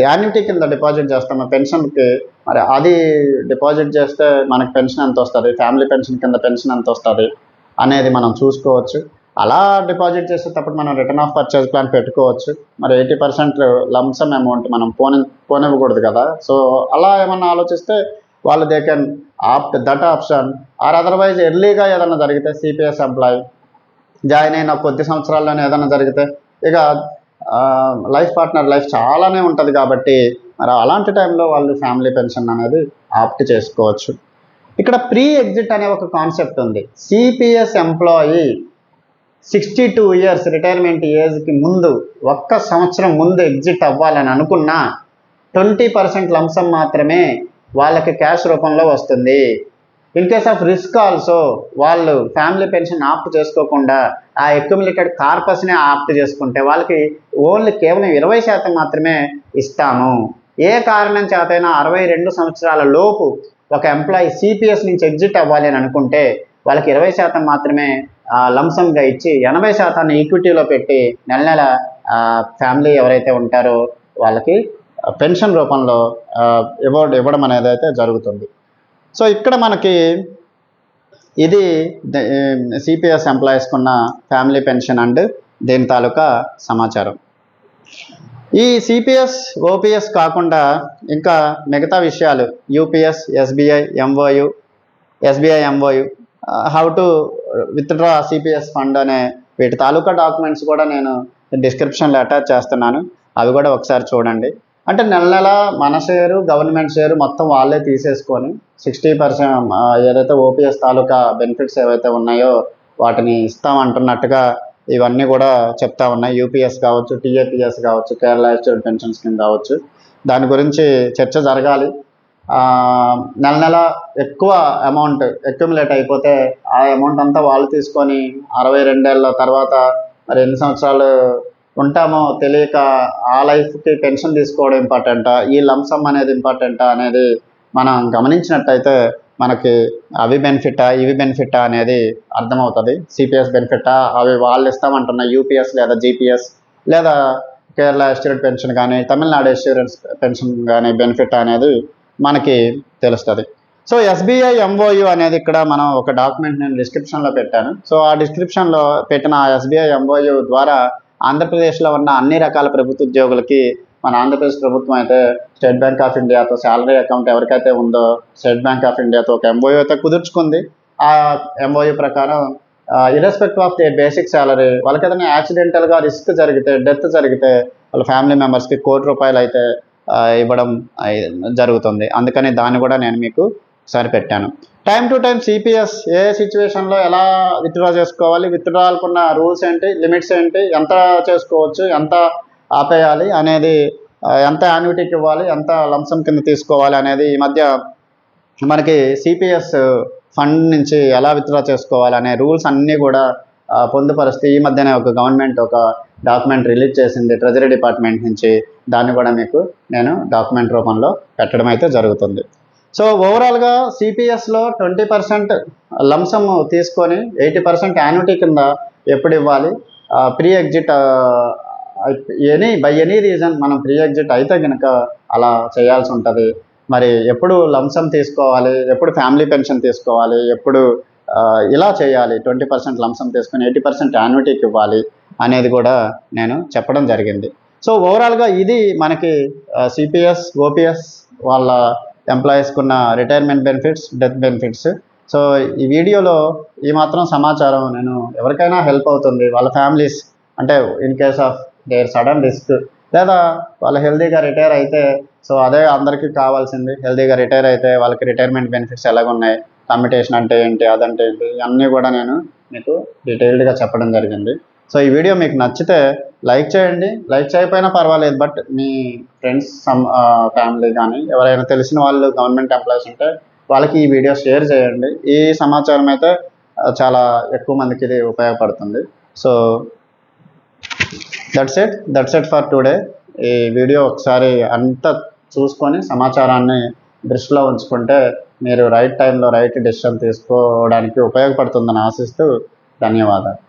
యాన్యుటీ కింద డిపాజిట్ చేస్తామో పెన్షన్కి, మరి అది డిపాజిట్ చేస్తే మనకి పెన్షన్ ఎంత వస్తుంది, ఫ్యామిలీ పెన్షన్ కింద పెన్షన్ ఎంత వస్తుంది అనేది మనం చూసుకోవచ్చు. అలా డిపాజిట్ చేసేటప్పుడు మనం రిటర్న్ ఆఫ్ పర్చేజ్ ప్లాన్ పెట్టుకోవచ్చు. మరి 80% లంసమ్ అమౌంట్ మనం పోనివ్వకూడదు కదా. సో అలా ఏమన్నా ఆలోచిస్తే వాళ్ళు they can opt that option. Or otherwise ఎర్లీగా ఏదైనా జరిగితే సిపిఎస్ ఎంప్లాయీ జాయిన్ అయిన కొద్ది సంవత్సరాల్లోనే ఏదైనా జరిగితే ఇక లైఫ్ పార్ట్నర్ లైఫ్ చాలానే ఉంటుంది కాబట్టి మరి అలాంటి టైంలో వాళ్ళు ఫ్యామిలీ పెన్షన్ అనేది ఆప్ట్ చేసుకోవచ్చు. ఇక్కడ ప్రీ ఎగ్జిట్ అనే ఒక కాన్సెప్ట్ ఉంది. సిపిఎస్ ఎంప్లాయీ 62 ఇయర్స్ రిటైర్మెంట్ ఏజ్కి ముందు 1 సంవత్సరం ముందు ఎగ్జిట్ అవ్వాలని అనుకున్నా 20% లంసమ్ మాత్రమే వాళ్ళకి క్యాష్ రూపంలో వస్తుంది. In case of risk also వాళ్ళు ఫ్యామిలీ పెన్షన్ ఆప్ట్ చేసుకోకుండా ఆ అక్యుములేటెడ్ కార్పస్నే ఆప్ట్ చేసుకుంటే వాళ్ళకి ఓన్లీ కేవలం 20% మాత్రమే ఇస్తాము. ఏ కారణం చేతైనా 62 సంవత్సరాల లోపు ఒక ఎంప్లాయీ సిపిఎస్ నుంచి ఎగ్జిట్ అవ్వాలి అని అనుకుంటే వాళ్ళకి 20% మాత్రమే లంసంగా ఇచ్చి 80% ఈక్విటీలో పెట్టి నెల నెల ఫ్యామిలీ ఎవరైతే ఉంటారో వాళ్ళకి పెన్షన్ రూపంలో ఇవ్వడం అనేది అయితే జరుగుతుంది. సో ఇక్కడ మనకి ఇది సిపిఎస్ ఎంప్లాయీస్కి ఉన్న ఫ్యామిలీ పెన్షన్ అండ్ దీని తాలూకా సమాచారం. ఈ సిపిఎస్ ఓపీఎస్ కాకుండా ఇంకా మిగతా విషయాలు UPS, SBI MoU, how to withdraw CPS fund అనే వీటి తాలూకా డాక్యుమెంట్స్ కూడా నేను డిస్క్రిప్షన్లో అటాచ్ చేస్తున్నాను. అవి కూడా ఒకసారి చూడండి. అంటే నెల నెల మన షేరు గవర్నమెంట్ షేరు మొత్తం వాళ్ళే తీసేసుకొని 60% ఏదైతే ఓపీఎస్ తాలూకా బెనిఫిట్స్ ఏవైతే ఉన్నాయో వాటిని ఇస్తామంటున్నట్టుగా ఇవన్నీ కూడా చెప్తా ఉన్నాయి. యూపీఎస్ కావచ్చు, టీఏపీఎస్ కావచ్చు, కేరళ స్టేట్ పెన్షన్ స్కీమ్ కావచ్చు. దాని గురించి చర్చ జరగాలి. నెల నెల ఎక్కువ అమౌంట్ అక్యుములేట్ అయిపోతే ఆ అమౌంట్ అంతా వాళ్ళు తీసుకొని 62 ఏళ్ళ తర్వాత మరి ఎన్ని సంవత్సరాలు ఉంటామో తెలియక ఆ లైఫ్కి పెన్షన్ తీసుకోవడం ఇంపార్టెంటా, ఈ లంసమ్ అనేది ఇంపార్టెంటా అనేది మనం గమనించినట్టయితే మనకి అవి బెనిఫిటా ఇవి బెనిఫిటా అనేది అర్థమవుతుంది. సిపిఎస్ బెనిఫిటా, అవి వాళ్ళు ఇస్తామంటున్న యూపీఎస్ లేదా జీపీఎస్ లేదా కేరళ స్టేట్ పెన్షన్ కానీ తమిళనాడు ఇన్సూరెన్స్ పెన్షన్ కానీ బెనిఫిట్ అనేది మనకి తెలుస్తుంది. సో ఎస్బీఐ ఎంఓయు అనేది ఇక్కడ మనం ఒక డాక్యుమెంట్ నేను డిస్క్రిప్షన్లో పెట్టాను. సో ఆ డిస్క్రిప్షన్లో పెట్టిన ఎస్బీఐ ఎంఓయు ద్వారా ఆంధ్రప్రదేశ్లో ఉన్న అన్ని రకాల ప్రభుత్వ ఉద్యోగులకి మన ఆంధ్రప్రదేశ్ ప్రభుత్వం అయితే స్టేట్ బ్యాంక్ ఆఫ్ ఇండియాతో శాలరీ అకౌంట్ ఎవరికైతే ఉందో స్టేట్ బ్యాంక్ ఆఫ్ ఇండియాతో ఒక ఎంఓయు అయితే కుదుర్చుకుంది. ఆ ఎంఓయు ప్రకారం irrespective of the basic salary వాళ్ళకి ఏదైనా యాక్సిడెంటల్గా రిస్క్ జరిగితే, డెత్ జరిగితే వాళ్ళ ఫ్యామిలీ మెంబర్స్కి ₹1,00,00,000 అయితే ఇవ్వడం జరుగుతుంది. అందుకని దాన్ని కూడా నేను మీకు ఒకసారి పెట్టాను. టైం టు టైం సిపిఎస్ ఏ సిచ్యువేషన్లో ఎలా విత్డ్రా చేసుకోవాలి, విత్డ్రాల్కున్న రూల్స్ ఏంటి, లిమిట్స్ ఏంటి, ఎంత చేసుకోవచ్చు, ఎంత ఆపేయాలి అనేది, ఎంత యాన్యుటీకి ఇవ్వాలి, ఎంత లంసమ్ కింద తీసుకోవాలి అనేది ఈ మధ్య మనకి సిపిఎస్ ఫండ్ నుంచి ఎలా విత్డ్రా చేసుకోవాలి అనే రూల్స్ అన్నీ కూడా పొందుపరిస్తే ఈ మధ్యనే ఒక గవర్నమెంట్ ఒక డాక్యుమెంట్ రిలీజ్ చేసింది ట్రెజరీ డిపార్ట్మెంట్ నుంచి. దాన్ని కూడా మీకు నేను డాక్యుమెంట్ రూపంలో పెట్టడం అయితే జరుగుతుంది. సో ఓవరాల్గా సిపిఎస్లో 20% లంసమ్ తీసుకొని 80% యాన్యుటీ కింద ఎప్పుడు ఇవ్వాలి, pre exit by any reason మనం ప్రీ ఎగ్జిట్ అయితే కనుక అలా చేయాల్సి ఉంటుంది. మరి ఎప్పుడు లంసమ్ తీసుకోవాలి, ఎప్పుడు ఫ్యామిలీ పెన్షన్ తీసుకోవాలి, ఎప్పుడు ఇలా చేయాలి, 20% లంసమ్ తీసుకొని 80% యాన్యుటీకి ఇవ్వాలి అనేది కూడా నేను చెప్పడం జరిగింది. సో ఓవరాల్గా ఇది మనకి సిపిఎస్ ఓపీఎస్ వాళ్ళ ఎంప్లాయీస్కి ఉన్న retirement benefits, death benefits. So ఈ వీడియోలో ఈ మాత్రం సమాచారం నేను ఎవరికైనా హెల్ప్ అవుతుంది. వాళ్ళ ఫ్యామిలీస్ అంటే in case of their sudden risk లేదా వాళ్ళు హెల్తీగా రిటైర్ అయితే, సో అదే అందరికీ కావాల్సింది. హెల్తీగా రిటైర్ అయితే వాళ్ళకి రిటైర్మెంట్ బెనిఫిట్స్ ఎలాగున్నాయి, కమ్యూటేషన్ అంటే ఏంటి, అదంటే ఏంటి, ఇవన్నీ కూడా నేను మీకు డీటెయిల్డ్గా చెప్పడం జరిగింది. సో ఈ వీడియో మీకు నచ్చితే లైక్ చేయండి, లైక్ చేయకపోయినా పర్వాలేదు, బట్ మీ ఫ్రెండ్స్ ఫ్యామిలీ కానీ ఎవరైనా తెలిసిన వాళ్ళు గవర్నమెంట్ ఎంప్లాయీస్ ఉంటే వాళ్ళకి ఈ వీడియో షేర్ చేయండి. ఈ సమాచారం అయితే చాలా ఎక్కువ మందికి ఇది ఉపయోగపడుతుంది. So that's it for today. ఈ వీడియో ఒకసారి అంతా చూసుకొని సమాచారాన్ని దృష్టిలో ఉంచుకుంటే మీరు రైట్ టైంలో రైట్ డెసిషన్ తీసుకోవడానికి ఉపయోగపడుతుందని ఆశిస్తూ ధన్యవాదాలు.